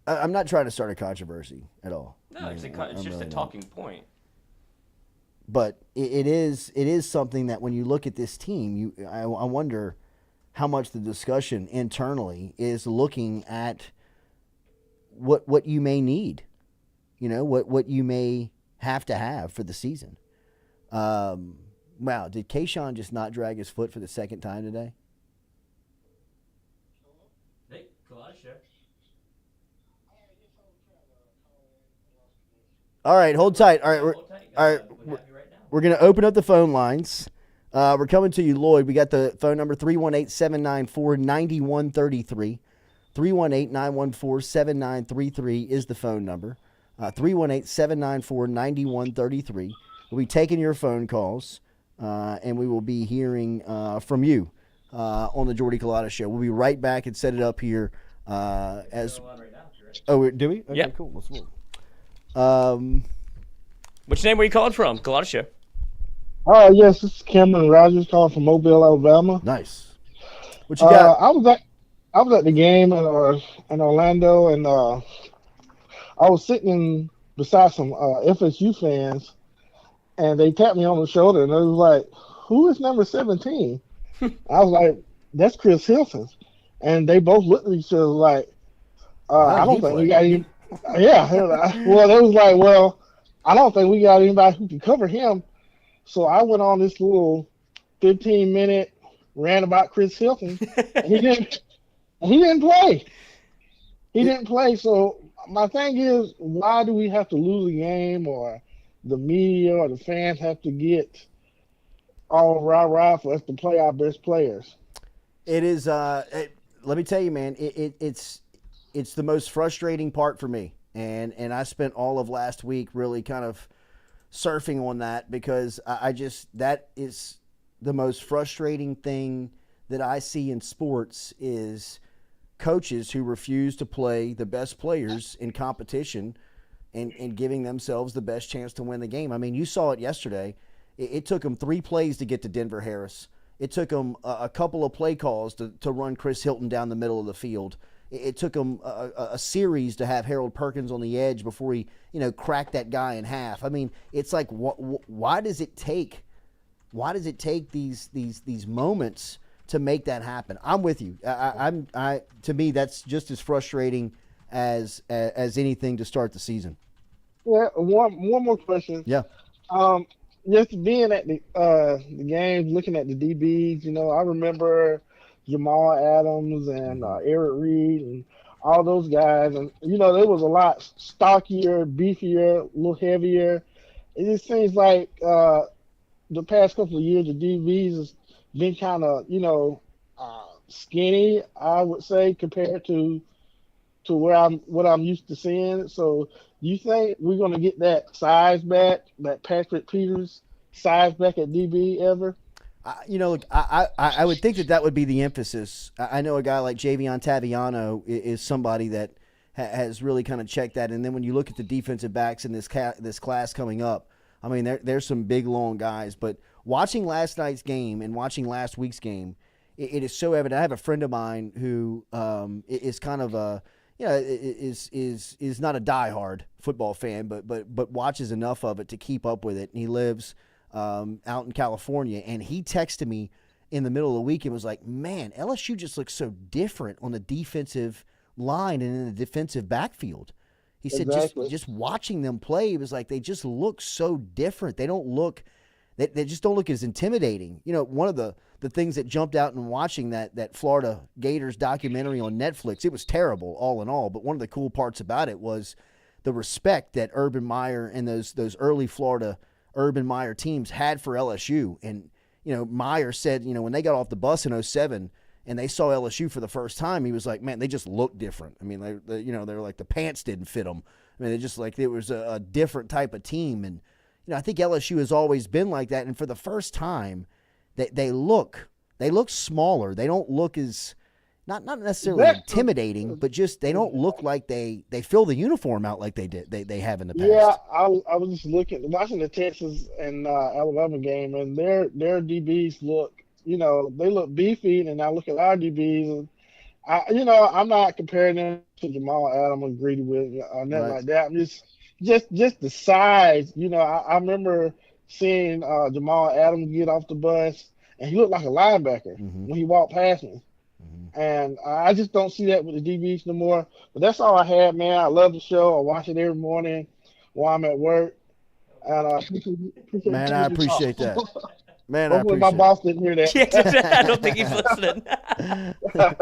I'm not trying to start a controversy at all. No, it's just a talking point. But it is something that when you look at this team, I wonder how much the discussion internally is looking at what you may need, what you may have to have for the season. Wow, did Kayshawn just not drag his foot for the second time today? Hey, Culotta show. All right, hold tight. All right, we're going to open up the phone lines. We're coming to you, Lloyd. We got the phone number 318-794-9133. 318-914-7933 is the phone number. 318-794-9133. We'll be taking your phone calls, and we will be hearing from you on the Jordy Culotta Show. We'll be right back and set it up here as. Oh, do we? Okay, yeah. Cool. Let's move. Which name were you calling from? Culotta Show. Yes, this is Cameron Rogers calling from Mobile, Alabama. Nice. What you got? I was at the game in Orlando, and I was sitting beside some FSU fans, and they tapped me on the shoulder, and they was like, "Who is number 17?" I was like, "That's Chris Hilton," and they both looked at each other like, "I don't think we got any." Yeah, well, they was like, "Well, I don't think we got anybody who can cover him." So I went on this little 15-minute rant about Chris Hilton. He didn't play. He didn't play. So my thing is, why do we have to lose a game, or the media or the fans have to get all rah-rah for us to play our best players? It is. Let me tell you, man. It's the most frustrating part for me, and I spent all of last week really kind of surfing on that, because that is the most frustrating thing that I see in sports is coaches who refuse to play the best players in competition and giving themselves the best chance to win the game. I mean, you saw it yesterday. It took them 3 plays to get to Denver Harris. It took them a couple of play calls to run Chris Hilton down the middle of the field. It took him a series to have Harold Perkins on the edge before he, cracked that guy in half. I mean, it's like, why does it take these moments to make that happen? I'm with you. To me, that's just as frustrating as anything to start the season. Yeah. One more question. Yeah. Just being at the games, looking at the DBs, I remember Jamal Adams and Eric Reed and all those guys, and they was a lot stockier, beefier, a little heavier. It just seems like the past couple of years the DBs has been kind of skinny, I would say, compared to what I'm used to seeing. So do you think we're going to get that size back, that Patrick Peters size back at DB ever? Look, I would think that would be the emphasis. I know a guy like Javion Taviano is somebody that has really kind of checked that. And then when you look at the defensive backs in this class coming up, I mean, there's some big, long guys. But watching last night's game and watching last week's game, it is so evident. I have a friend of mine who is kind of a is not a diehard football fan, but watches enough of it to keep up with it. And he lives out in California, and he texted me in the middle of the week and was like, "Man, LSU just looks so different on the defensive line and in the defensive backfield." He said, Exactly. just watching them play, it was like they just look so different. They don't look they just don't look as intimidating. You know, one of the things that jumped out in watching that Florida Gators documentary on Netflix, it was terrible all in all, but one of the cool parts about it was the respect that Urban Meyer and those early Florida Urban Meyer teams had for LSU. And, you know, Meyer said, you know, when they got off the bus in 07 and they saw LSU for the first time, he was like, man, they just look different. I mean, they're like the pants didn't fit them. I mean, they just like it was a different type of team. And, you know, I think LSU has always been like that. And for the first time, they look smaller. They don't look as not necessarily intimidating, but just they don't look like they fill the uniform out like they have in the past. Yeah, I was just watching the Texas and Alabama game, and their DBs look, you know, they look beefy, and I look at our DBs, and I'm not comparing them to Jamal Adams or Greedy Williams or nothing like that. I'm just the size. You know, I remember seeing Jamal Adams get off the bus, and he looked like a linebacker when he walked past me. And I just don't see that with the DBs no more. But that's all I had, man. I love the show. I watch it every morning while I'm at work. And man, I appreciate that. Man, hopefully my boss didn't hear that. Yeah, I don't think he's listening. All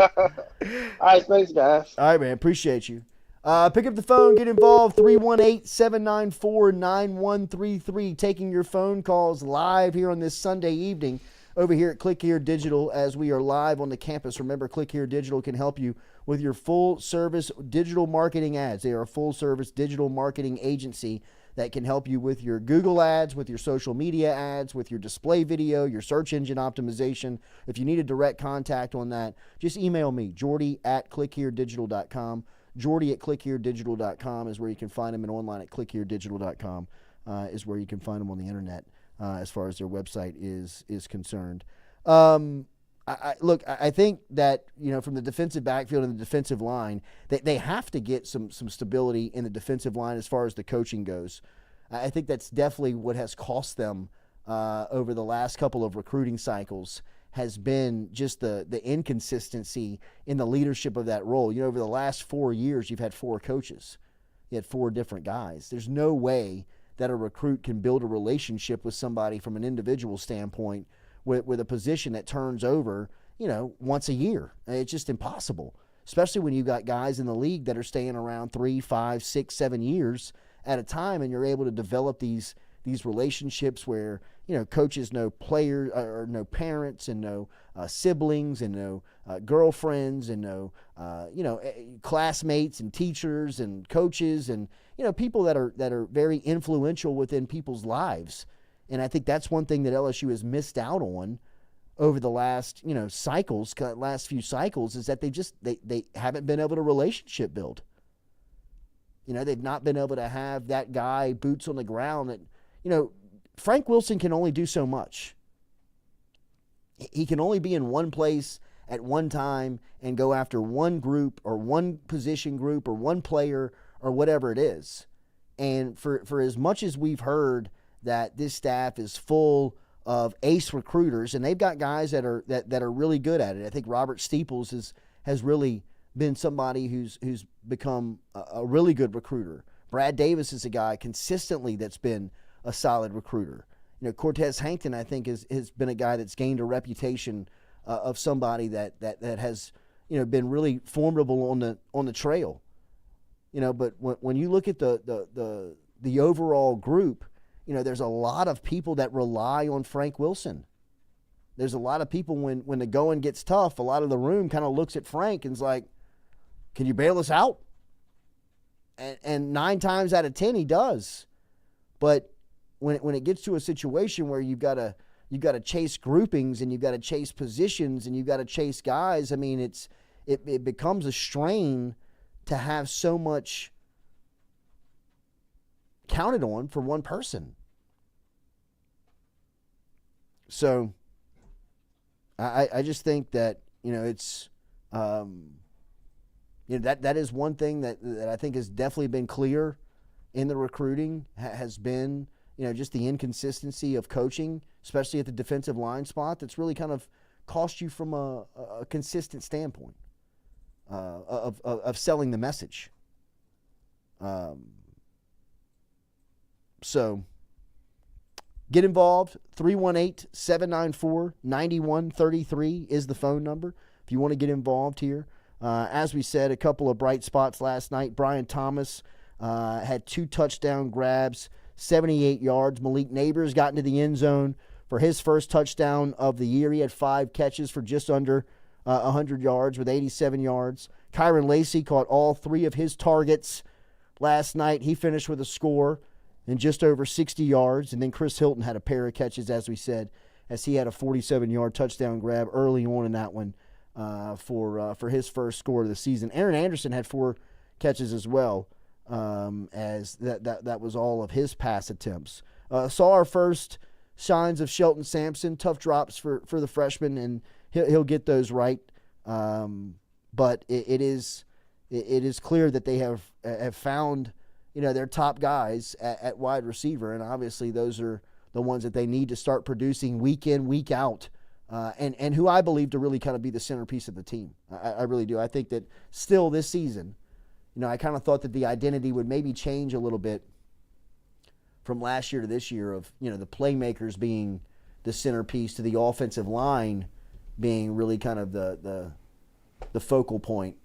right, thanks, guys. All right, man. Appreciate you. Pick up the phone, get involved, 318-794-9133. Taking your phone calls live here on this Sunday evening over here at Click Here Digital as we are live on the campus. Remember, Click Here Digital can help you with your full-service digital marketing ads. They are a full-service digital marketing agency that can help you with your Google ads, with your social media ads, with your display video, your search engine optimization. If you need a direct contact on that, just email me, jordy@clickheredigital.com. jordy@clickheredigital.com is where you can find them, and online at clickheredigital.com is where you can find them on the internet. As far as their website is concerned. I think that, you know, from the defensive backfield and the defensive line, they have to get some stability in the defensive line as far as the coaching goes. I think that's definitely what has cost them over the last couple of recruiting cycles, has been just the inconsistency in the leadership of that role. You know, over the last 4 years, you've had 4 coaches. You had 4 different guys. There's no way that a recruit can build a relationship with somebody from an individual standpoint with a position that turns over, you know, once a year. It's just impossible, especially when you've got guys in the league that are staying around 3, 5, 6, 7 years at a time, and you're able to develop these relationships where, you know, coaches know players or know parents and know siblings and know girlfriends and know, classmates and teachers and coaches and, you know, people that are very influential within people's lives. And I think that's one thing that LSU has missed out on over the last, you know, last few cycles, is that they haven't been able to relationship build. You know, they've not been able to have that guy boots on the ground that, you know, Frank Wilson can only do so much. He can only be in one place at one time and go after one group or one position group or one player or whatever it is. And for as much as we've heard that this staff is full of ace recruiters, and they've got guys that are really good at it. I think Robert Steeples has really been somebody who's become a really good recruiter. Brad Davis is a guy consistently that's been a solid recruiter. You know, Cortez Hankton, I think, has been a guy that's gained a reputation of somebody that has, you know, been really formidable on the trail. You know, but when you look at the overall group, you know, there's a lot of people that rely on Frank Wilson. There's a lot of people when the going gets tough, a lot of the room kind of looks at Frank and is like, can you bail us out? And 9 times out of 10 he does. But when it gets to a situation where you've got to chase groupings and you've got to chase positions and you've got to chase guys, I mean, it becomes a strain to have so much counted on for one person. So I just think that, you know, it's you know, that is one thing that I think has definitely been clear in the recruiting, has been, you know, just the inconsistency of coaching, especially at the defensive line spot, that's really kind of cost you from a consistent standpoint of selling the message. So Get involved. 318-794-9133 is the phone number if you want to get involved here. As we said, a couple of bright spots last night. Brian Thomas had 2 touchdown grabs, 78 yards. Malik Neighbors got into the end zone for his first touchdown of the year. He had 5 catches for just under 100 yards with 87 yards. Kyron Lacey caught all 3 of his targets last night. He finished with a score and just over 60 yards. And then Chris Hilton had a pair of catches, as we said, as he had a 47-yard touchdown grab early on in that one for his first score of the season. Aaron Anderson had 4 catches as well, as that was all of his pass attempts. Saw our first signs of Shelton Sampson. Tough drops for the freshman, and he'll get those right. But it is clear that they have found their top guys at wide receiver, and obviously those are the ones that they need to start producing week in, week out, and who I believe to really kind of be the centerpiece of the team. I really do. I think that still this season, I kind of thought that the identity would maybe change a little bit from last year to this year of, the playmakers being the centerpiece to the offensive line being really kind of the focal point.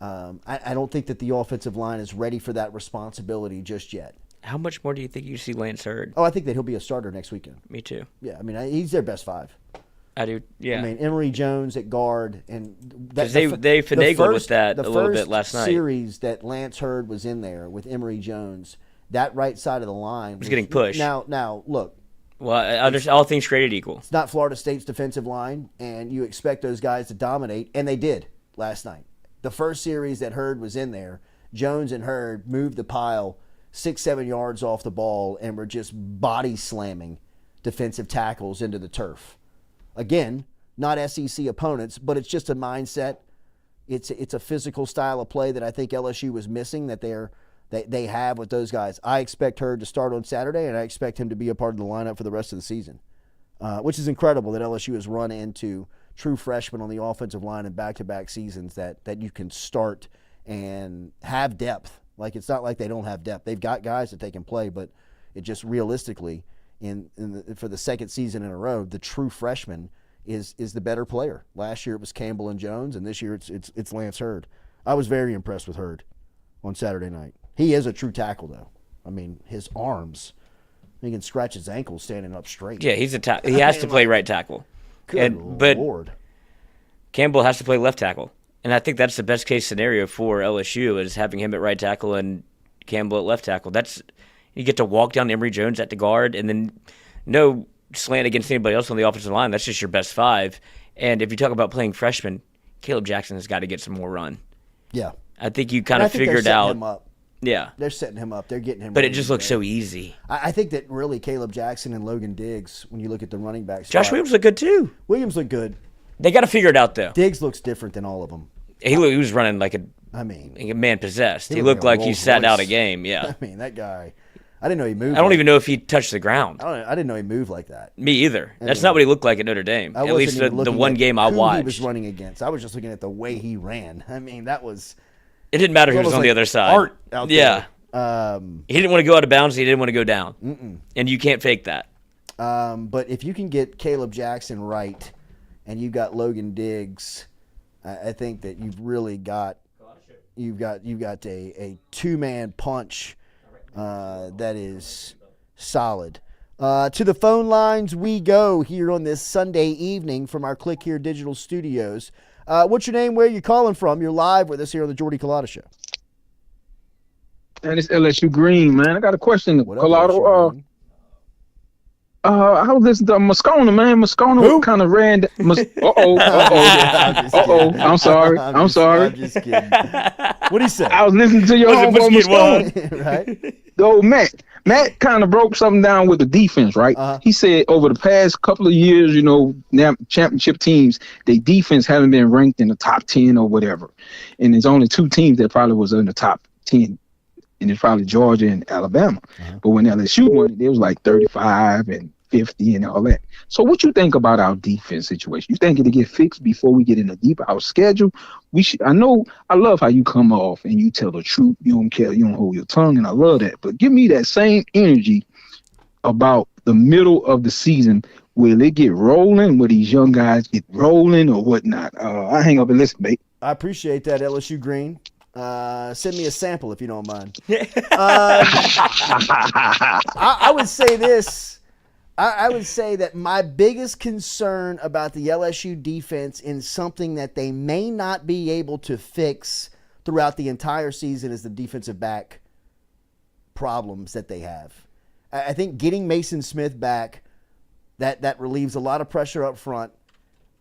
I don't think that the offensive line is ready for that responsibility just yet. How much more do you think you see Lance Hurd? Oh, I think that he'll be a starter next weekend. Me too. Yeah, he's their best 5. I do, yeah. Emory Jones at guard, and they finagled with that a little bit last night. The first series that Lance Hurd was in there with Emory Jones, that right side of the line was getting pushed. Now look. Well, all things created equal. It's not Florida State's defensive line, and you expect those guys to dominate, and they did last night. The first series that Hurd was in there, Jones and Hurd moved the pile 6-7 yards off the ball and were just body slamming defensive tackles into the turf. Again, not SEC opponents, but it's just a mindset. It's a physical style of play that I think LSU was missing that they have with those guys. I expect Hurd to start on Saturday, and I expect him to be a part of the lineup for the rest of the season, which is incredible that LSU has run into true freshmen on the offensive line in back-to-back seasons that you can start and have depth. Like, it's not like they don't have depth. They've got guys that they can play, but it just realistically, for the second season in a row, the true freshman is the better player. Last year it was Campbell and Jones, and this year it's Lance Hurd. I was very impressed with Hurd on Saturday night. He is a true tackle, though. His arms, he can scratch his ankles standing up straight. Yeah, he has to play right tackle. But Lord. Campbell has to play left tackle. And I think that's the best case scenario for LSU is having him at right tackle and Campbell at left tackle. You get to walk down Emory Jones at the guard, and then no slant against anybody else on the offensive line. That's just your best 5. And if you talk about playing freshmen, Caleb Jackson has got to get some more run. Yeah. I think you kind of figured out. Him up. Yeah. They're setting him up. They're getting him. But it just looks so easy. I think that really Caleb Jackson and Logan Diggs, when you look at the running backs. Josh Williams looked good too. Williams looked good. They got to figure it out though. Diggs looks different than all of them. He was running like a man possessed. He looked like he sat out a game. Yeah. That guy. I didn't know he moved. I don't even know if he touched the ground. I didn't know he moved like that. Me either. That's not what he looked like at Notre Dame. At least the one game I watched. He was running against. I was just looking at the way he ran. That was. It didn't matter who was on the other side. Art out there. He didn't want to go out of bounds. He didn't want to go down. And you can't fake that. But if you can get Caleb Jackson right, and you've got Logan Diggs, I think that you've really got a 2-man punch that is solid. To the phone lines we go here on this Sunday evening from our Click Here Digital Studios. What's your name? Where are you calling from? You're live with us here on the Jordy Culotta Show. And it's LSU Green, man. I got a question. Culotta, I was listening to Moscona, man. Moscona kind of ran. I'm sorry. I'm just kidding. What'd he say? I was listening to your homeboy Moscona. Right? Though Matt kind of broke something down with the defense, right? He said over the past couple of years, championship teams, their defense haven't been ranked in the top 10 or whatever. And there's only 2 teams that probably was in the top 10. And it's probably Georgia and Alabama. But when LSU won it, was like 35 and 50 and all that. So what you think about our defense situation? You think it'll get fixed before we get in the deep our schedule? I love how you come off and you tell the truth. You don't care. You don't hold your tongue, and I love that. But give me that same energy about the middle of the season. Will it get rolling? Will these young guys get rolling or whatnot? I hang up and listen, mate. I appreciate that, LSU Green. Send me a sample if you don't mind. I would say this. I would say that my biggest concern about the LSU defense in something that they may not be able to fix throughout the entire season is the defensive back problems that they have. I think getting Mason Smith back, that relieves a lot of pressure up front.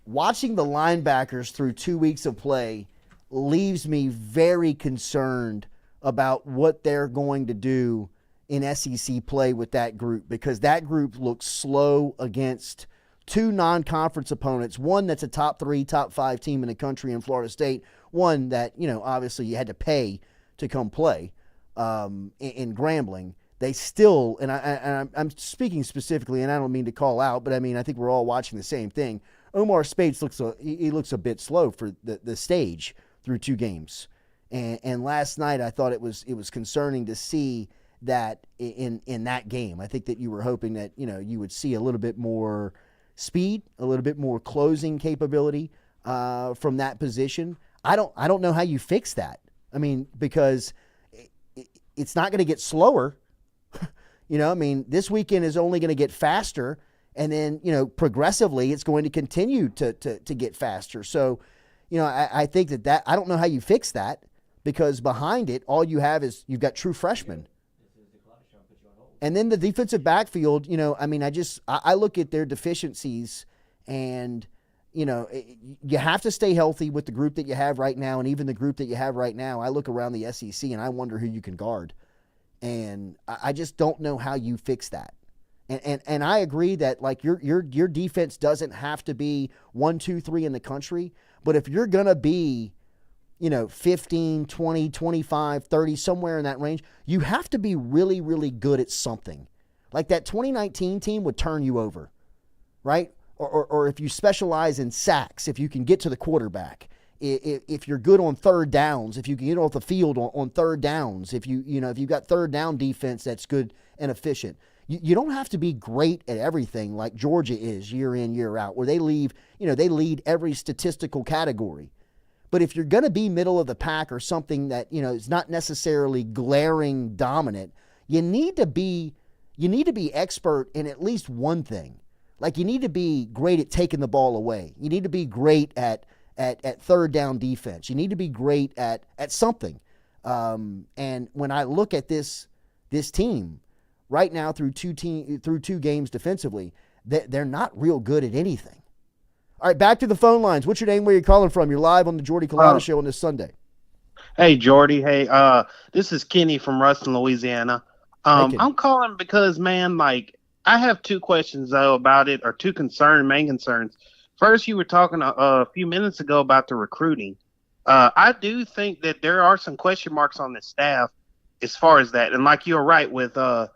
Watching the linebackers through 2 weeks of play leaves me very concerned about what they're going to do in SEC play with that group, because that group looks slow against two non-conference opponents, one that's a top 3, top 5 team in the country in Florida State, one that, obviously you had to pay to come play in Grambling. They still, and I'm speaking specifically, and I don't mean to call out, but I think we're all watching the same thing. Omar Speights looks a bit slow for the stage through 2 games. And last night I thought it was concerning to see that in that game. I think that you were hoping that, you would see a little bit more speed, a little bit more closing capability from that position. I don't know how you fix that. Because it's not going to get slower. This weekend is only going to get faster, and then, progressively it's going to continue to get faster. So, I think that I don't know how you fix that, because behind it, all you have is you've got true freshmen. And then the defensive backfield, I look at their deficiencies, and, you have to stay healthy with the group that you have right now, and even the group that you have right now. I look around the SEC and I wonder who you can guard. And I just don't know how you fix that. And I agree that, like, your defense doesn't have to be 1, 2, 3 in the country, but if you're going to be, 15, 20, 25, 30, somewhere in that range, you have to be really, really good at something. Like that 2019 team would turn you over, right? Or if you specialize in sacks, if you can get to the quarterback, if you're good on third downs, if you can get off the field on third downs, if you've got third down defense that's good and efficient. You don't have to be great at everything like Georgia is year in, year out, where they lead every statistical category. But if you're going to be middle of the pack or something that, is not necessarily glaring dominant, you need to be expert in at least one thing. Like, you need to be great at taking the ball away. You need to be great at third down defense. You need to be great at something. And when I look at this team right now through two games defensively, they're not real good at anything. All right, back to the phone lines. What's your name? Where you calling from? You're live on the Jordy Culotta Show on this Sunday. Hey, Jordy. Hey, this is Kenny from Ruston, Louisiana. I'm calling because, man, like, I have 2 questions, though, about it, or 2 main concerns. First, you were talking a few minutes ago about the recruiting. I do think that there are some question marks on the staff as far as that. And like you're right with I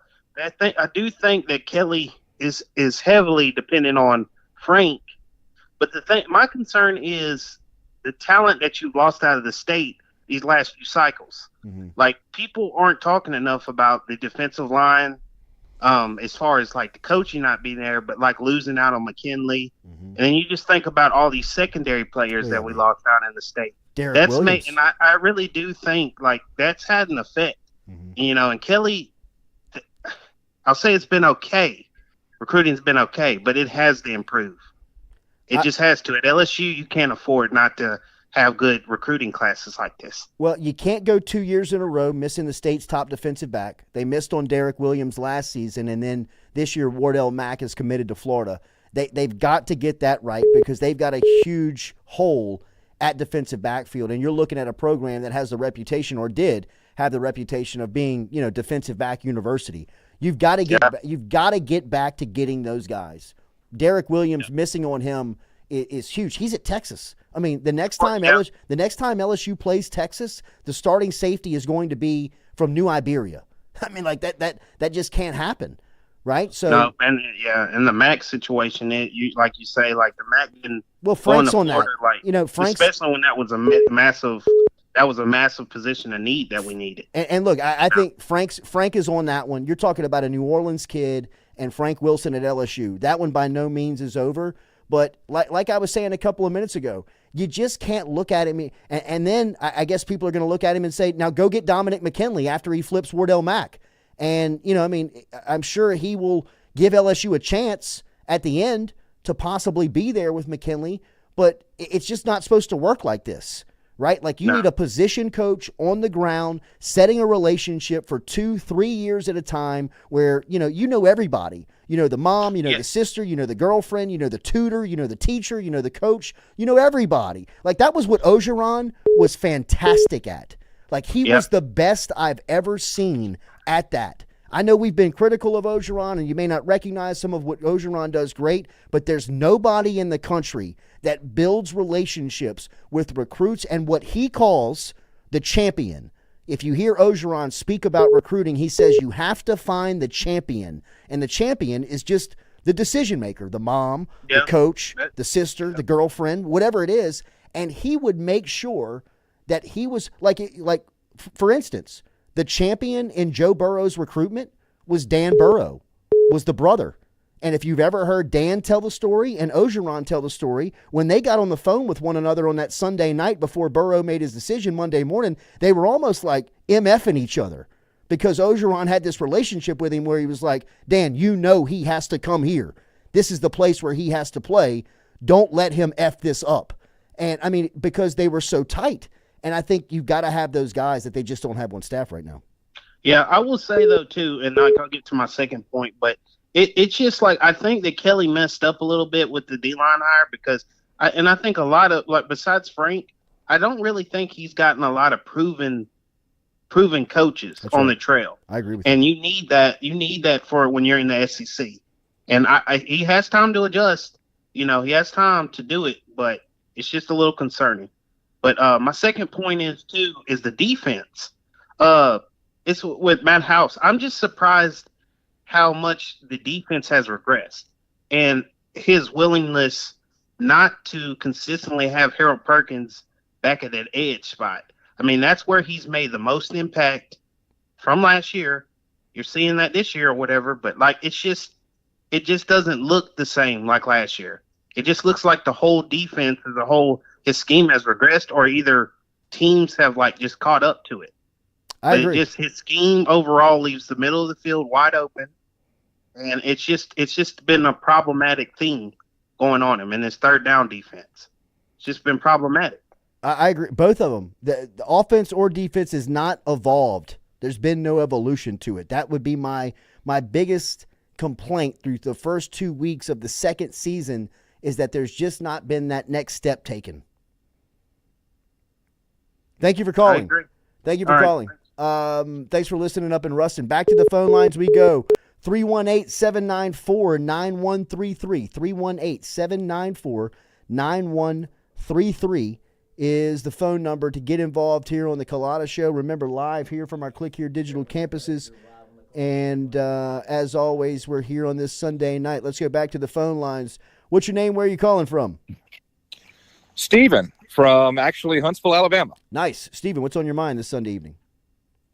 do think that Kelly is heavily dependent on Frank. But my concern is the talent that you've lost out of the state these last few cycles. Mm-hmm. Like, people aren't talking enough about the defensive line, as far as like the coaching not being there, but like losing out on McKinley. Mm-hmm. And then you just think about all these secondary players that we lost out in the state. And I really do think like that's had an effect. Mm-hmm. And Kelly, I'll say it's been okay. Recruiting's been okay, but it has to improve. It just has to. At LSU, you can't afford not to have good recruiting classes like this. Well, you can't go 2 years in a row missing the state's top defensive back. They missed on Derek Williams last season, and then this year Wardell Mack is committed to Florida. They've got to get that right, because they've got a huge hole at defensive backfield, and you're looking at a program that has the reputation, or did have the reputation, of being, defensive back university. You've got to get back to getting those guys. Derek Williams, missing on him is huge. He's at Texas. The next time LSU plays Texas, the starting safety is going to be from New Iberia. That just can't happen, right? So no, and the Mac situation, like you say, like the Mac didn't. Well, Frank's on that. Like, Frank's, especially when that was a massive position of need that we needed. And look, I think Frank is on that one. You're talking about a New Orleans kid, and Frank Wilson at LSU. That one by no means is over. But like I was saying a couple of minutes ago, you just can't look at him. And then I guess people are going to look at him and say, now go get Dominic McKinley after he flips Wardell Mack. And, I'm sure he will give LSU a chance at the end to possibly be there with McKinley. But it's just not supposed to work like this, right? Like you need a position coach on the ground, setting a relationship for 2-3 years at a time where, you know everybody. You know the mom, the sister, the girlfriend, the tutor, the teacher, the coach, everybody. Like that was what Orgeron was fantastic at. Like he was the best I've ever seen at that. I know we've been critical of Orgeron, and you may not recognize some of what Orgeron does great, but there's nobody in the country that builds relationships with recruits and what he calls the champion. If you hear Orgeron speak about recruiting, he says you have to find the champion, and the champion is just the decision maker, the mom, the coach, the sister, the girlfriend, whatever it is, and he would make sure that he was like for instance, the champion in Joe Burrow's recruitment was Dan Burrow, was the brother. And if you've ever heard Dan tell the story and Orgeron tell the story, when they got on the phone with one another on that Sunday night before Burrow made his decision Monday morning, they were almost like MFing each other because Orgeron had this relationship with him where he was like, Dan, he has to come here. This is the place where he has to play. Don't let him F this up. And because they were so tight. And I think you've got to have those guys that they just don't have on staff right now. Yeah, I will say, though, too, and I'll get to my second point, but it's just like I think that Kelly messed up a little bit with the D-line hire because I think a lot of, besides Frank, I don't really think he's gotten a lot of proven coaches on the trail. I agree with you. And you need that. You need that for when you're in the SEC. And he has time to adjust. He has time to do it, but it's just a little concerning. But my second point is the defense. It's with Matt House. I'm just surprised how much the defense has regressed and his willingness not to consistently have Harold Perkins back at that edge spot. That's where he's made the most impact from last year. You're seeing that this year or whatever, but it just doesn't look the same like last year. It just looks like the whole defense as a whole, his scheme has regressed, or either teams have just caught up to it. I agree. His scheme overall leaves the middle of the field wide open, and it's just been a problematic thing going on him in his third down defense. It's just been problematic. I agree. Both of them, the offense or defense, is not evolved. There's been no evolution to it. That would be my biggest complaint through the first 2 weeks of the second season, is that there's just not been that next step taken. Thank you for calling. I agree. Thank you for calling. Thanks for listening up in Ruston. Back to the phone lines we go. 318-794-9133. 318-794-9133 is the phone number to get involved here on the Culotta Show. Remember, live here from our Click Here digital campuses. And as always, we're here on this Sunday night. Let's go back to the phone lines. What's your name? Where are you calling from? Steven from actually Huntsville, Alabama. Nice. Steven, what's on your mind this Sunday evening?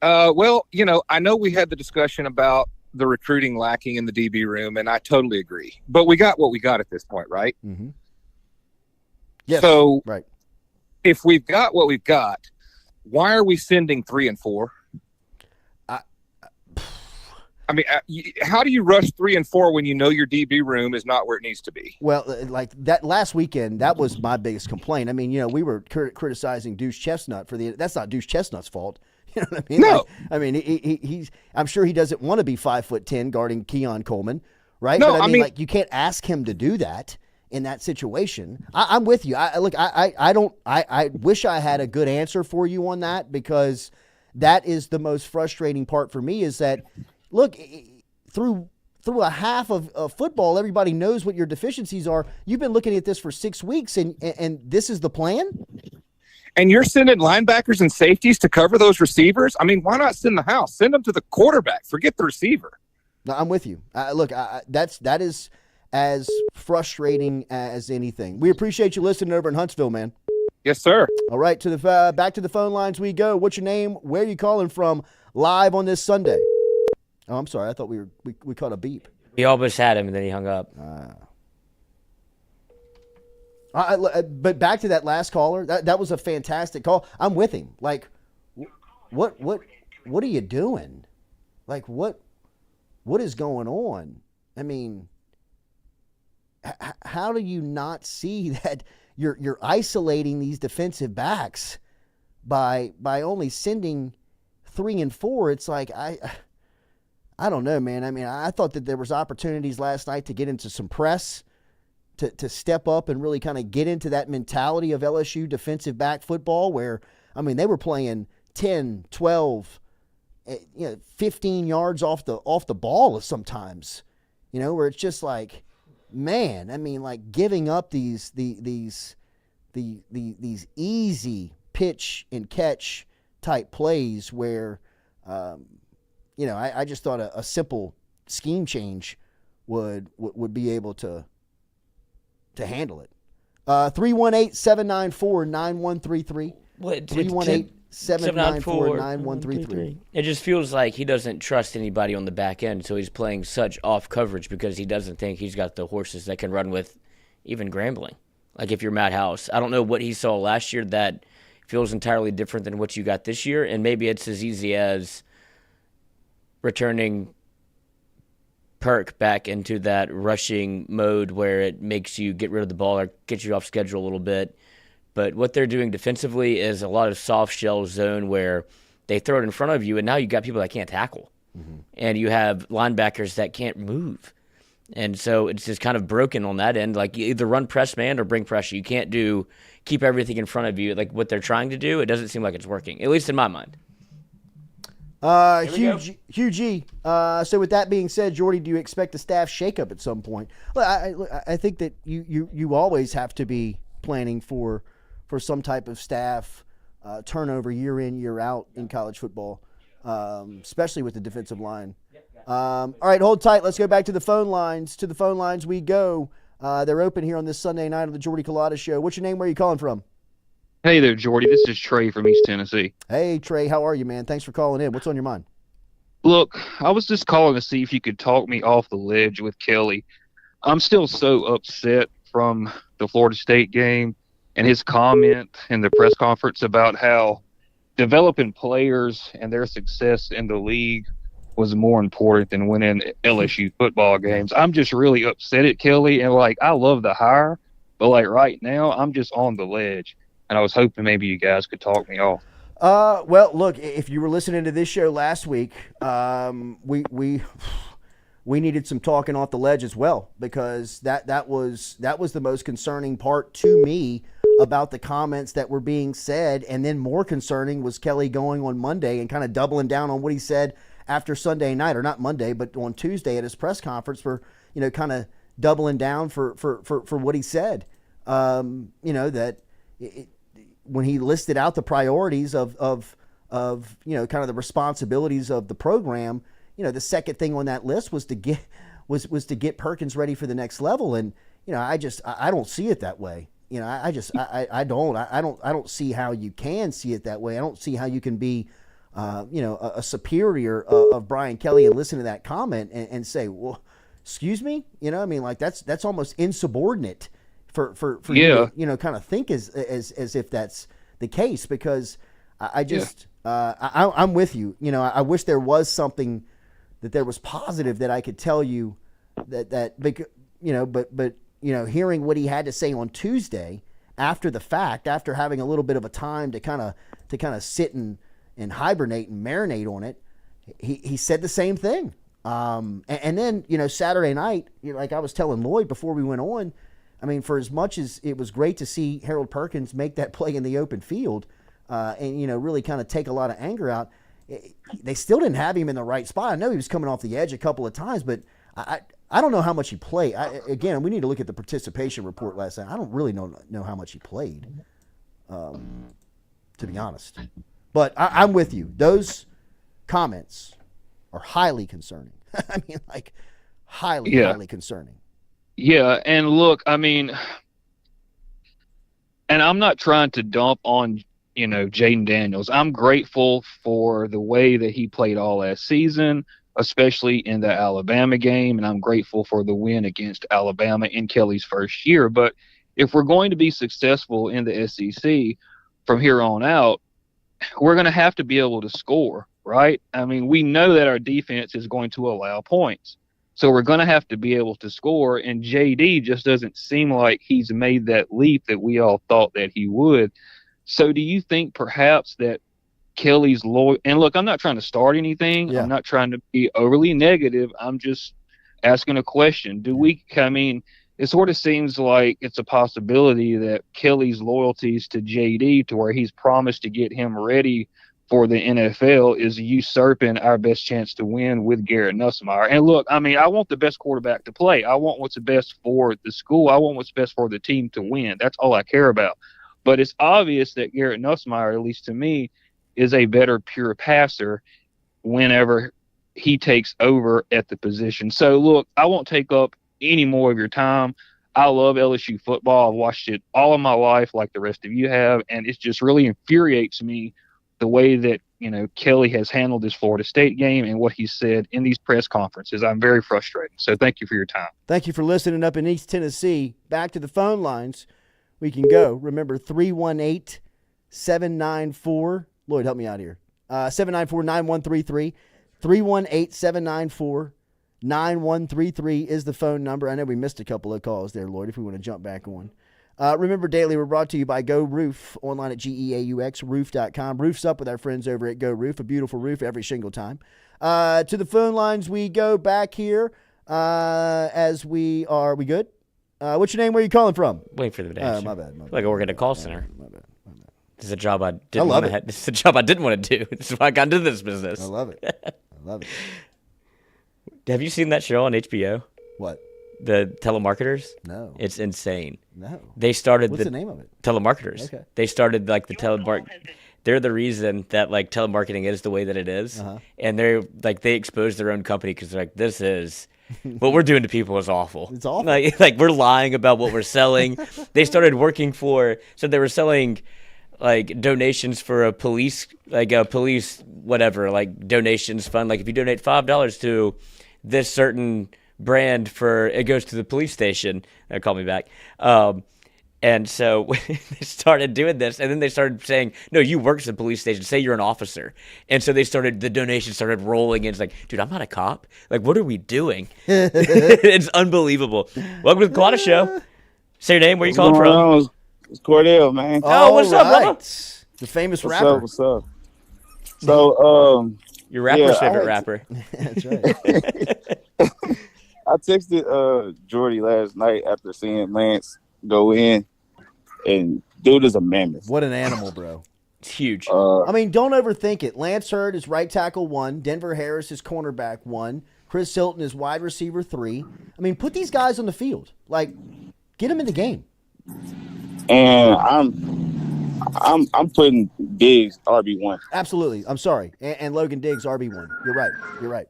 Well, I know we had the discussion about the recruiting lacking in the DB room, and I totally agree. But we got what we got at this point, right? Mm-hmm. Yes. So right. If we've got what we've got, why are we sending 3 and 4? How do you rush 3 and 4 when you know your DB room is not where it needs to be? Well, like that last weekend, that was my biggest complaint. We were criticizing Deuce Chestnut that's not Deuce Chestnut's fault. You know what I mean? No. He's I'm sure he doesn't want to be 5'10" guarding Keon Coleman, right? No, but you can't ask him to do that in that situation. I'm with you. I wish I had a good answer for you on that, because that is the most frustrating part for me, is that, look, through a half of football, everybody knows what your deficiencies are. You've been looking at this for 6 weeks, and this is the plan? And you're sending linebackers and safeties to cover those receivers? Why not send the house? Send them to the quarterback. Forget the receiver. No, I'm with you. That is as frustrating as anything. We appreciate you listening over in Huntsville, man. Yes, sir. All right, back to the phone lines we go. What's your name? Where are you calling from live on this Sunday? Oh, I'm sorry. I thought we caught a beep. We almost had him, and then he hung up. But back to that last caller, that was a fantastic call. I'm with him. Like, what are you doing? Like, what is going on? I mean, how do you not see that you're isolating these defensive backs by only sending 3 and 4? It's like I don't know, man. I mean, I thought that there was opportunities last night to get into some press, to step up and really kind of get into that mentality of LSU defensive back football where, I mean, they were playing 10, 12, 15 yards off the ball sometimes, where it's just like, man, I mean, like giving up these easy pitch and catch type plays where, I just thought a simple scheme change would be able to handle it. 318-794-9133. 318-794-9133. It just feels like he doesn't trust anybody on the back end, so he's playing such off coverage because he doesn't think he's got the horses that can run with even Grambling. Like if you're Matt House, I don't know what he saw last year that feels entirely different than what you got this year, and maybe it's as easy as returning Perk back into that rushing mode where it makes you get rid of the ball or get you off schedule a little bit. But what they're doing defensively is a lot of soft shell zone where they throw it in front of you, and now you got people that can't tackle. Mm-hmm. And you have linebackers that can't move. And so it's just kind of broken on that end. Like you either run press man or bring pressure. You can't keep everything in front of you. Like what they're trying to do, it doesn't seem like it's working, at least in my mind. Hugh G. So with that being said, Jordy, do you expect a staff shakeup at some point? Well, I think that you always have to be planning for some type of staff turnover year in, year out in college football, especially with the defensive line. All right, hold tight. Let's go back to the phone lines. To the phone lines we go. They're open here on this Sunday night on the Jordy Culotta Show. What's your name? Where are you calling from? Hey there, Jordy. This is Trey from East Tennessee. Hey, Trey. How are you, man? Thanks for calling in. What's on your mind? Look, I was just calling to see if you could talk me off the ledge with Kelly. I'm still so upset from the Florida State game and his comment in the press conference about how developing players and their success in the league was more important than winning LSU football games. I'm just really upset at Kelly, and, I love the hire, but, right now I'm just on the ledge. And I was hoping maybe you guys could talk me off. Well, look, if you were listening to this show last week, we needed some talking off the ledge as well, because that was the most concerning part to me about the comments that were being said. And then more concerning was Kelly going on Monday and kind of doubling down on what he said after Sunday night, or not Monday, but on Tuesday at his press conference, for kind of doubling down for what he said. That. When he listed out the priorities of kind of the responsibilities of the program, the second thing on that list was to get Perkins ready for the next level. And, I don't see it that way. I don't see how you can see it that way. I don't see how you can be, a superior of Brian Kelly and listen to that comment and say, well, excuse me, that's almost insubordinate for you to, kind of think as if that's the case, because I'm with you. I wish there was something that there was positive that I could tell you but hearing what he had to say on Tuesday after the fact, after having a little bit of a time to kind of sit and hibernate and marinate on it, he said the same thing. And then, Saturday night, like I was telling Lloyd before we went on, I mean, for as much as it was great to see Harold Perkins make that play in the open field and, really kind of take a lot of anger out, they still didn't have him in the right spot. I know he was coming off the edge a couple of times, but I don't know how much he played. Again, we need to look at the participation report last night. I don't really know how much he played, to be honest. But I'm with you. Those comments are highly concerning. I mean, highly concerning. Yeah, and look, I mean, and I'm not trying to dump on, Jaden Daniels. I'm grateful for the way that he played all last season. especially in the Alabama game, and I'm grateful for the win against Alabama in Kelly's first year. But if we're going to be successful in the SEC from here on out, we're going to have to be able to score, right? I mean, we know that our defense is going to allow points. So we're going to have to be able to score, and JD just doesn't seem like he's made that leap that we all thought that he would. So do you think perhaps that Kelly's loyal? And look, I'm not trying to start anything. Yeah. I'm not trying to be overly negative. I'm just asking a question. It sort of seems like it's a possibility that Kelly's loyalties to JD, to where he's promised to get him ready for the NFL, is usurping our best chance to win with Garrett Nussmeier. And look, I mean, I want the best quarterback to play. I want what's best for the school. I want what's best for the team to win. That's all I care about. But it's obvious that Garrett Nussmeier, at least to me, is a better pure passer whenever he takes over at the position. So, look, I won't take up any more of your time. I love LSU football. I've watched it all of my life like the rest of you have, and it just really infuriates me the way that, Kelly has handled this Florida State game and what he said in these press conferences. I'm very frustrated. So thank you for your time. Thank you for listening up in East Tennessee. Back to the phone lines. We can go. Remember, 318-794. Lloyd, help me out here. 794-9133. 318-794-9133 is the phone number. I know we missed a couple of calls there, Lloyd, if we want to jump back on. Remember, Daily, we're brought to you by Go Roof, online at GEAUXroof.com. Roof's up with our friends over at Go Roof, a beautiful roof every single time. To the phone lines we go back here as we are. We good? What's your name? Where are you calling from? Wait for the dash. My bad. Like I work at a call center. My bad. This is a job I didn't want to have. This is a job I didn't want to do. This is why I got into this business. I love it. Have you seen that show on HBO? What? The Telemarketers? No. It's insane. No. They started What's the name of it? Telemarketers. Okay. They started the telemarket. They're the reason that telemarketing is the way that it is. Uh-huh. And they exposed their own company because they're like, this is what we're doing to people is awful. It's awful. Like we're lying about what we're selling. They started working so they were selling donations for a police donations fund. Like if you donate $5 to this certain brand, it goes to the police station. Call me back. And so they started doing this, and then they started saying, no, you work at the police station. Say you're an officer. And so the donations started rolling in. It's like, dude, I'm not a cop. Like, what are we doing? It's unbelievable. Welcome to the Culotta Show. Say your name. Where are you calling from? It's Cordell, man. Oh, what's up, brother? The famous rapper. What's up? So, your rapper's favorite rapper. That's right. I texted Jordy last night after seeing Lance go in, and dude is a mammoth. What an animal, bro. It's huge. Don't overthink it. Lance Hurd is right tackle 1. Denver Harris is cornerback 1. Chris Hilton is wide receiver 3. Put these guys on the field. Get them in the game. And I'm putting Diggs RB1. Absolutely. I'm sorry. And Logan Diggs RB1. You're right.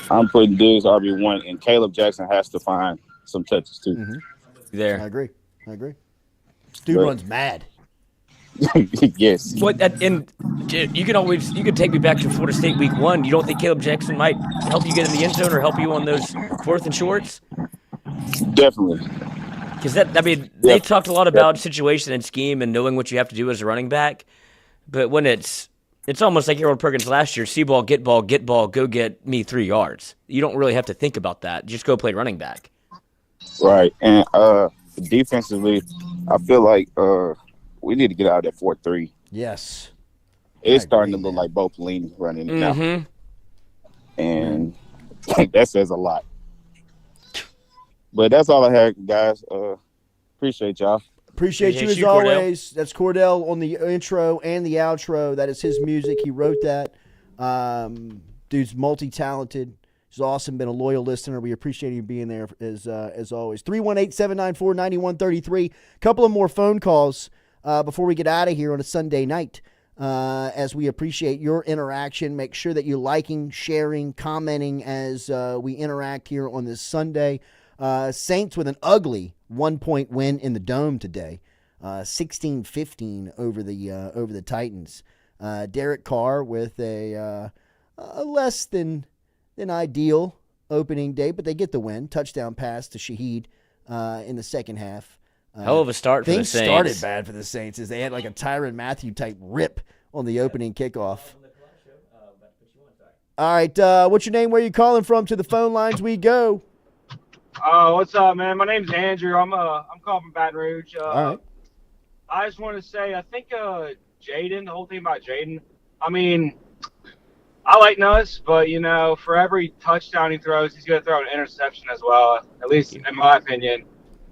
I'm putting Diggs RB1, and Caleb Jackson has to find some touches too. Mm-hmm. There. I agree. Dude runs mad. Yes. And you could take me back to Florida State week 1. You don't think Caleb Jackson might help you get in the end zone or help you on those 4th and shorts? Definitely. Because they talked a lot about situation and scheme and knowing what you have to do as a running back. But when it's almost like Harold Perkins last year, see ball, get ball, go get me 3 yards. You don't really have to think about that. Just go play running back. Right. And defensively, I feel like we need to get out of that 4-3. Yes. It's starting to look like Bo Pelini running it now. And that says a lot. But that's all I had, guys. Appreciate y'all. Appreciate you as always. Cordell. That's Cordell on the intro and the outro. That is his music. He wrote that. Dude's multi-talented. He's awesome. Been a loyal listener. We appreciate you being there as always. 318-794-9133. Couple of more phone calls before we get out of here on a Sunday night. As we appreciate your interaction. Make sure that you're liking, sharing, commenting as we interact here on this Sunday. Saints with an ugly 1-point win in the Dome today, 16-15 over the Titans. Derek Carr with a less than an ideal opening day, but they get the win. Touchdown pass to Shaheed in the second half. Hell of a start for the Saints. Things started bad for the Saints as they had like a Tyrann Mathieu type rip on the opening kickoff. All right, what's your name? Where you calling from? To the phone lines we go. What's up, man? My name's Andrew. I'm calling from Baton Rouge. All right. I just want to say, I think Jaden, the whole thing about Jaden, I mean, I like Nuss, but, for every touchdown he throws, he's going to throw an interception as well, at least in my opinion.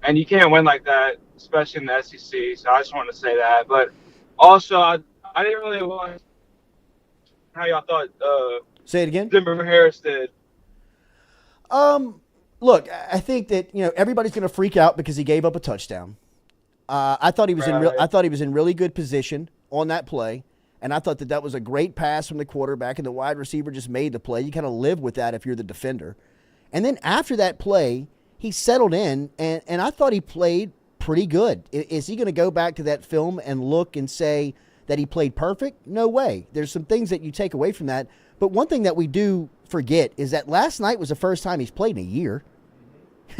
And you can't win like that, especially in the SEC, so I just wanted to say that. But also, I didn't really watch how y'all thought Say it again. Denver Harris did. Look, I think that everybody's going to freak out because he gave up a touchdown. I thought he was in really good position on that play, and I thought that was a great pass from the quarterback, and the wide receiver just made the play. You kind of live with that if you're the defender. And then after that play, he settled in, and I thought he played pretty good. Is he going to go back to that film and look and say that he played perfect? No way. There's some things that you take away from that. But one thing that we do forget is that last night was the first time he's played in a year.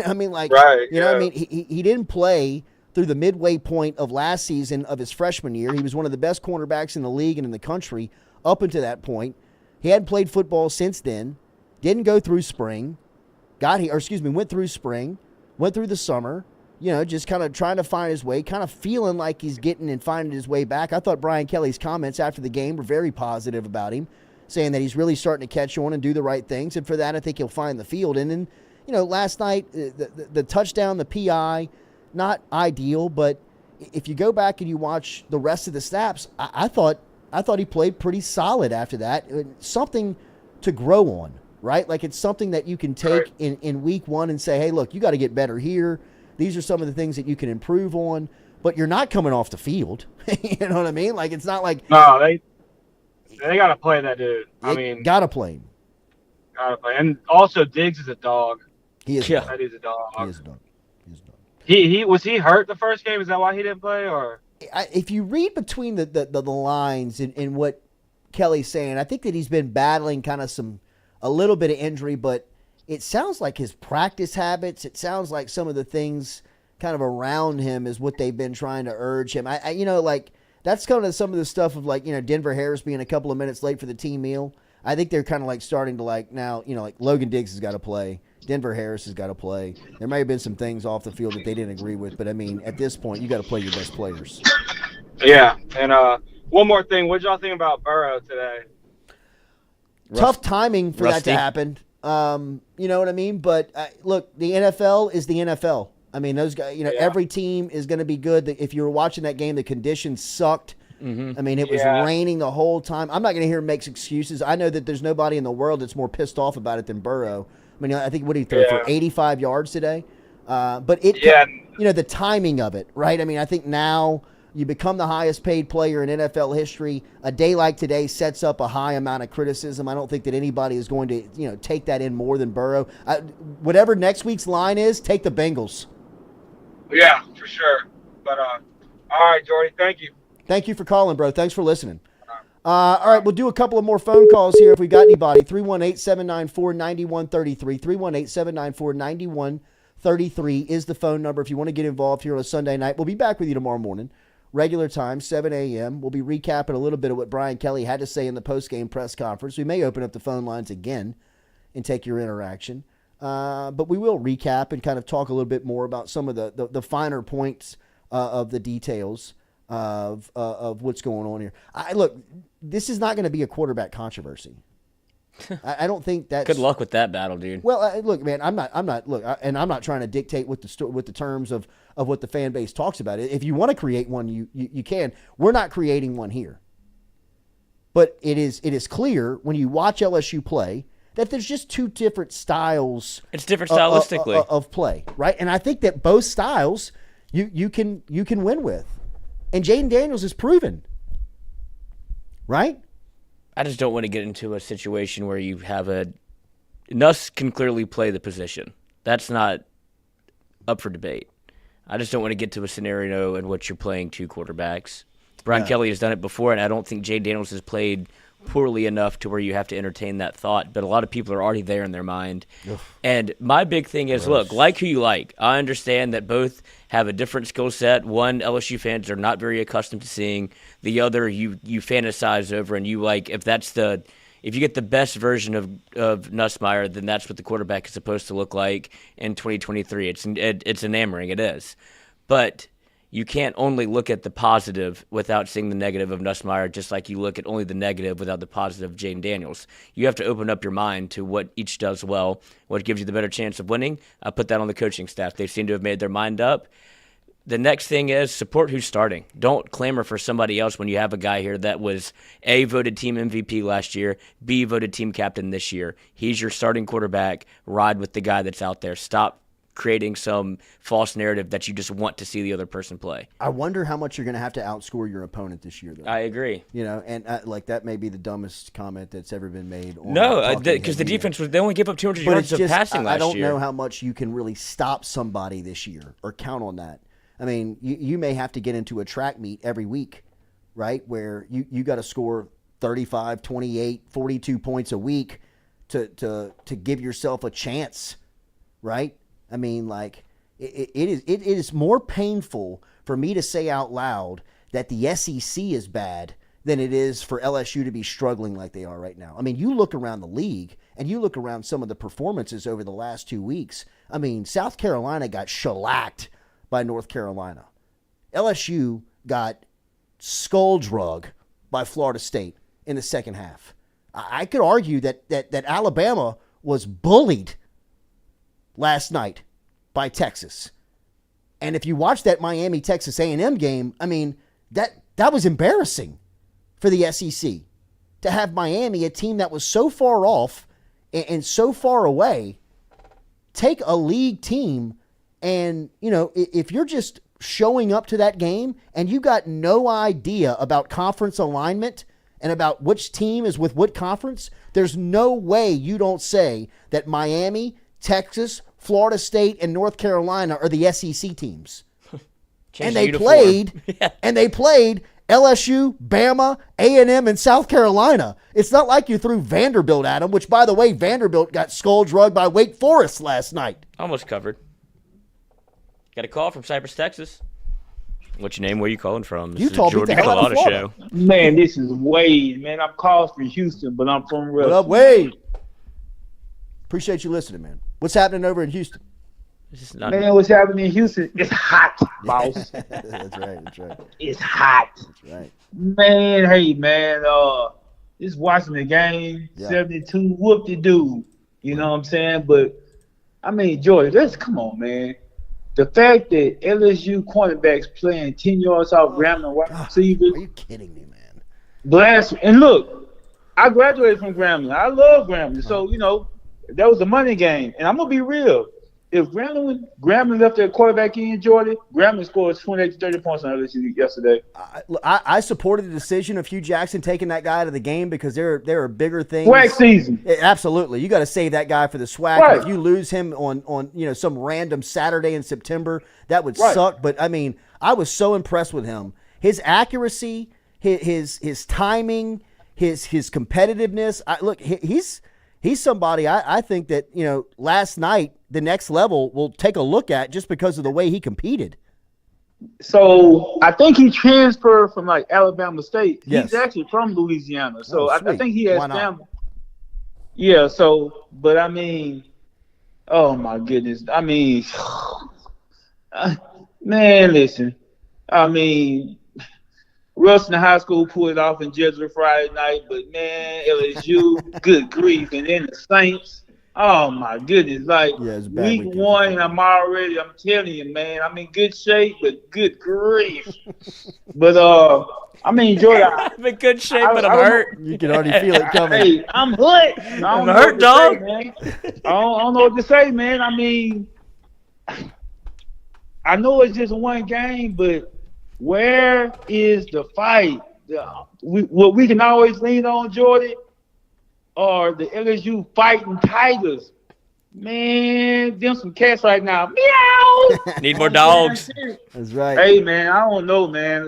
I mean, like, right, you know what I mean? He didn't play through the midway point of last season of his freshman year. He was one of the best cornerbacks in the league and in the country up until that point. He hadn't played football since then. Didn't go through spring. Went through spring, went through the summer, just kind of trying to find his way, kind of feeling like he's getting and finding his way back. I thought Brian Kelly's comments after the game were very positive about him, saying that he's really starting to catch on and do the right things. And for that, I think he'll find the field. And then, last night, the touchdown, the PI, not ideal, but if you go back and you watch the rest of the snaps, I thought he played pretty solid after that. Something to grow on, right? Like it's something that you can take in week one and say, hey, look, you got to get better here. These are some of the things that you can improve on, but you're not coming off the field. You know what I mean? Like it's not like no, they got to play that dude. I mean, got to play him. Got to play, and also Diggs is a dog. He is. Yeah. That is a dog. He is a dog. He was he hurt the first game? Is that why he didn't play? Or if you read between the lines in what Kelly's saying, I think that he's been battling kind of a little bit of injury, but it sounds like his practice habits. It sounds like some of the things kind of around him is what they've been trying to urge him. Like that's kind of some of the stuff of like Denver Harris being a couple of minutes late for the team meal. I think they're kind of like starting to like now like Logan Diggs has got to play. Denver Harris has got to play. There may have been some things off the field that they didn't agree with, but I mean, at this point, you got to play your best players. Yeah, and one more thing. What y'all think about Burrow today? Tough timing for that to happen. You know what I mean? But look, the NFL is the NFL. I mean, those guys. Every team is going to be good. If you were watching that game, the conditions sucked. Mm-hmm. I mean, it was raining the whole time. I'm not going to hear him make excuses. I know that there's nobody in the world that's more pissed off about it than Burrow. I mean, I think what did he throw for 85 yards today? But the timing of it, right? I mean, I think now you become the highest paid player in NFL history. A day like today sets up a high amount of criticism. I don't think that anybody is going to, take that in more than Burrow. Whatever next week's line is, take the Bengals. Yeah, for sure. But all right, Jordy, thank you. Thank you for calling, bro. Thanks for listening. All right, we'll do a couple of more phone calls here if we got anybody. 318-794-9133. 318-794-9133 is the phone number if you want to get involved here on a Sunday night. We'll be back with you tomorrow morning, regular time, 7 a.m. We'll be recapping a little bit of what Brian Kelly had to say in the postgame press conference. We may open up the phone lines again and take your interaction. But we will recap and kind of talk a little bit more about some of the finer points of the details of what's going on here. Look, this is not going to be a quarterback controversy. I don't think that's good luck with that battle, dude. Well, look, man, I'm not and I'm not trying to dictate what the terms of what the fan base talks about. If you want to create one, you can. We're not creating one here. But it is clear when you watch LSU play that there's just two different styles. It's different stylistically of play, right? And I think that both styles you can win with. And Jaden Daniels is proven, right? I just don't want to get into a situation where you have Nuss can clearly play the position. That's not up for debate. I just don't want to get to a scenario in which you're playing two quarterbacks. Brian Kelly has done it before, and I don't think Jaden Daniels has played poorly enough to where you have to entertain that thought, but a lot of people are already there in their mind. And my big thing is, look, like who you like. I understand that both have a different skill set. One, LSU fans are not very accustomed to seeing. The other, you fantasize over, and you like, if you get the best version of Nussmeier, then that's what the quarterback is supposed to look like in 2023. It's enamoring, it is. But you can't only look at the positive without seeing the negative of Nussmeier, just like you look at only the negative without the positive of Jaden Daniels. You have to open up your mind to what each does well, what gives you the better chance of winning. I put that on the coaching staff. They seem to have made their mind up. The next thing is support who's starting. Don't clamor for somebody else when you have a guy here that was A, voted team MVP last year, B, voted team captain this year. He's your starting quarterback. Ride with the guy that's out there. Stop creating some false narrative that you just want to see the other person play. I wonder how much you're going to have to outscore your opponent this year, though. I agree. And like that may be the dumbest comment that's ever been made. No, because the defense they only give up 200 yards of passing last year. I don't know how much you can really stop somebody this year or count on that. I mean, you may have to get into a track meet every week, right, where you got to score 35, 28, 42 points a week to give yourself a chance, right? I mean, like, it is more painful for me to say out loud that the SEC is bad than it is for LSU to be struggling like they are right now. I mean, you look around the league and you look around some of the performances over the last 2 weeks. I mean, South Carolina got shellacked by North Carolina. LSU got skull drug by Florida State in the second half. I could argue that Alabama was bullied last night by Texas. And if you watch that Miami-Texas A&M game, I mean, that was embarrassing for the SEC to have Miami, a team that was so far off and so far away, take a league team. And, if you're just showing up to that game and you got no idea about conference alignment and about which team is with what conference, there's no way you don't say that Miami, Texas, Florida State, and North Carolina are the SEC teams. And they played LSU, Bama, A&M, and South Carolina. It's not like you threw Vanderbilt at them, which, by the way, Vanderbilt got skull drugged by Wake Forest last night. Almost covered. Got a call from Cypress, Texas. What's your name? Where you calling from? You told me the hell out of Florida. Man, this is Wade. Man, I'm calling from Houston, but I'm from Ruston. What up, Wade? Appreciate you listening, man. What's happening over in Houston? Man, what's happening in Houston? It's hot, boss. That's right. It's hot. That's right. Man, hey, man, just watching the game, 72, whoop-de-doo. You know what I'm saying? But, I mean, Jordy, come on, man. The fact that LSU cornerbacks playing 10 yards off Grambling wide receivers. Are you kidding me, man? Blasphemy. And look, I graduated from Grambling. I love Grambling. So, that was a money game. And I'm going to be real. If Grambling left their quarterback in, Jordan, Grambling scored 28 to 30 points on LSU yesterday. I supported the decision of Hugh Jackson taking that guy out of the game because there are bigger things. Swag season. Absolutely. You got to save that guy for the swag. Right. If you lose him on some random Saturday in September, that would suck. But, I mean, I was so impressed with him. His accuracy, his timing, his competitiveness. He's somebody I think that, last night, the next level will take a look at just because of the way he competed. So I think he transferred from Alabama State. Yes. He's actually from Louisiana. So I think he has Why not? family. Yeah, so, but I mean, oh my goodness. I mean, man, listen. I mean, Ruston High School pulled it off in Jesuit Friday night, but man, LSU, good grief. And then the Saints, oh my goodness. Week one, I'm telling you, man, I'm in good shape, but good grief. But, I mean, Jordan. I'm in good shape, but I'm hurt. You can already feel it coming. Hey, I'm hurt. I'm hurt, dog. I don't know what to say, man. I mean, I know it's just one game, but where is the fight? What we can always lean on, Jordan, are the LSU fighting Tigers. Man, them some cats right now. Meow! Need more dogs. That's right. Hey, man, I don't know, man.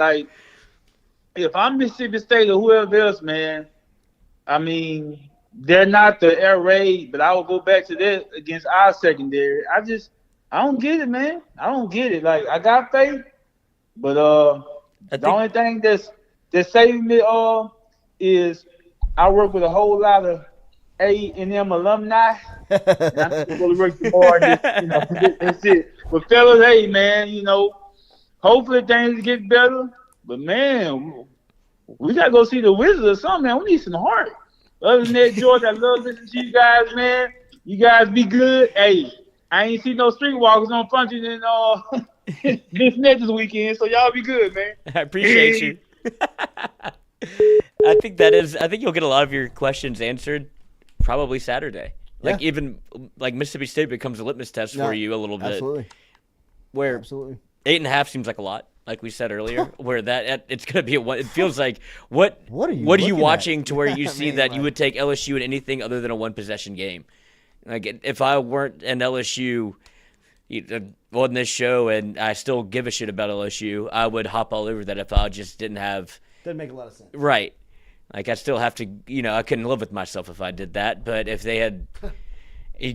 If I'm Mississippi State or whoever else, man, I mean, they're not the air raid, but I will go back to that against our secondary. I don't get it, man. I don't get it. Like, I got faith, but the only thing that's saving me is I work with a whole lot of A&M alumni, and I'm just going to work more. That's it. But fellas, hey, man, hopefully things get better. But man, we gotta go see the Wizards or something, man. We need some heart. Other than that, George, I love listening to you guys, man. You guys be good. Hey, I ain't see no streetwalkers on function in this weekend, so y'all be good, man. I appreciate you. I think you'll get a lot of your questions answered probably Saturday. Like even like Mississippi State becomes a litmus test for you a little bit. Absolutely. Where 8.5 seems like a lot. Like we said earlier, where it's going to be it feels like what are you watching to where you see that you would take LSU in anything other than a one possession game? Like if I weren't an LSU on this show and I still give a shit about LSU, I would hop all over that if I just didn't have. Doesn't make a lot of sense. Right. Like I still have to, I couldn't live with myself if I did that. But if they had,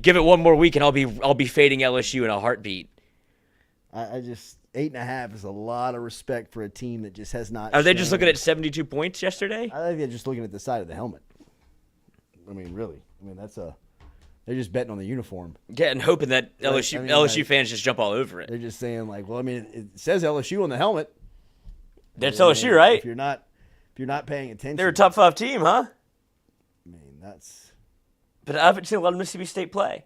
give it one more week and I'll be fading LSU in a heartbeat. I just 8.5 is a lot of respect for a team that just has not. Are they just looking at 72 points yesterday? I think they're just looking at the side of the helmet. I mean, really. I mean, they're just betting on the uniform. Yeah, and hoping that LSU fans just jump all over it. They're just saying like, well, I mean, it says LSU on the helmet. That's LSU, right? If you're not paying attention, they're a top 5 team, huh? I mean, that's. But I haven't seen a lot of Mississippi State play.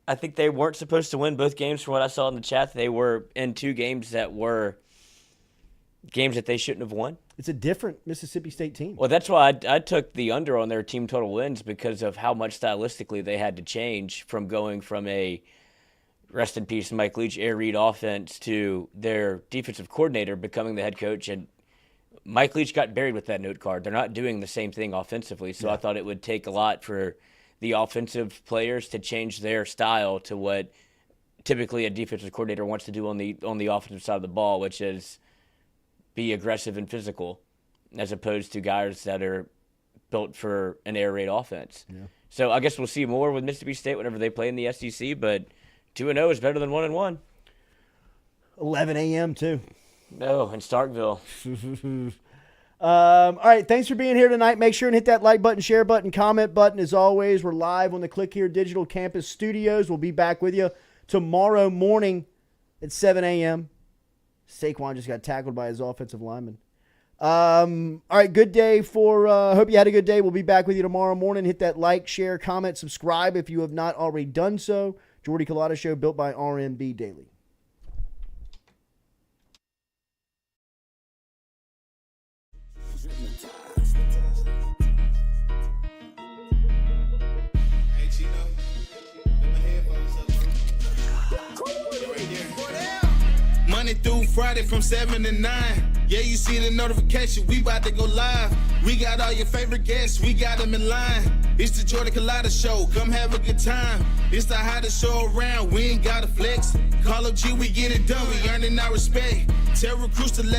I think they weren't supposed to win both games from what I saw in the chat. They were in 2 games that were games that they shouldn't have won. It's a different Mississippi State team. Well, that's why I took the under on their team total wins because of how much stylistically they had to change from going from a rest in peace Mike Leach air raid offense to their defensive coordinator becoming the head coach. And Mike Leach got buried with that note card. They're not doing the same thing offensively. So I thought it would take a lot for the offensive players to change their style to what typically a defensive coordinator wants to do on the offensive side of the ball, which is be aggressive and physical, as opposed to guys that are built for an air raid offense. Yeah. So I guess we'll see more with Mississippi State whenever they play in the SEC, but 2-0 is better than 1-1. 11 a.m. too. No, in Starkville. All right, thanks for being here tonight. Make sure and hit that like button, share button, comment button. As always, we're live on the Click Here Digital Campus Studios. We'll be back with you tomorrow morning at 7 a.m. Saquon just got tackled by his offensive lineman. All right, good day hope you had a good day. We'll be back with you tomorrow morning. Hit that like, share, comment, subscribe if you have not already done so. Jordy Culotta Show, built by RMB Daily. Monday through Friday from 7 to 9. Yeah, you see the notification, we about to go live. We got all your favorite guests, we got them in line. It's the Jordy Culotta Show, come have a good time. It's the hottest show around, we ain't gotta flex. Call up G, we get it done, we earning our respect. Tell recruits to let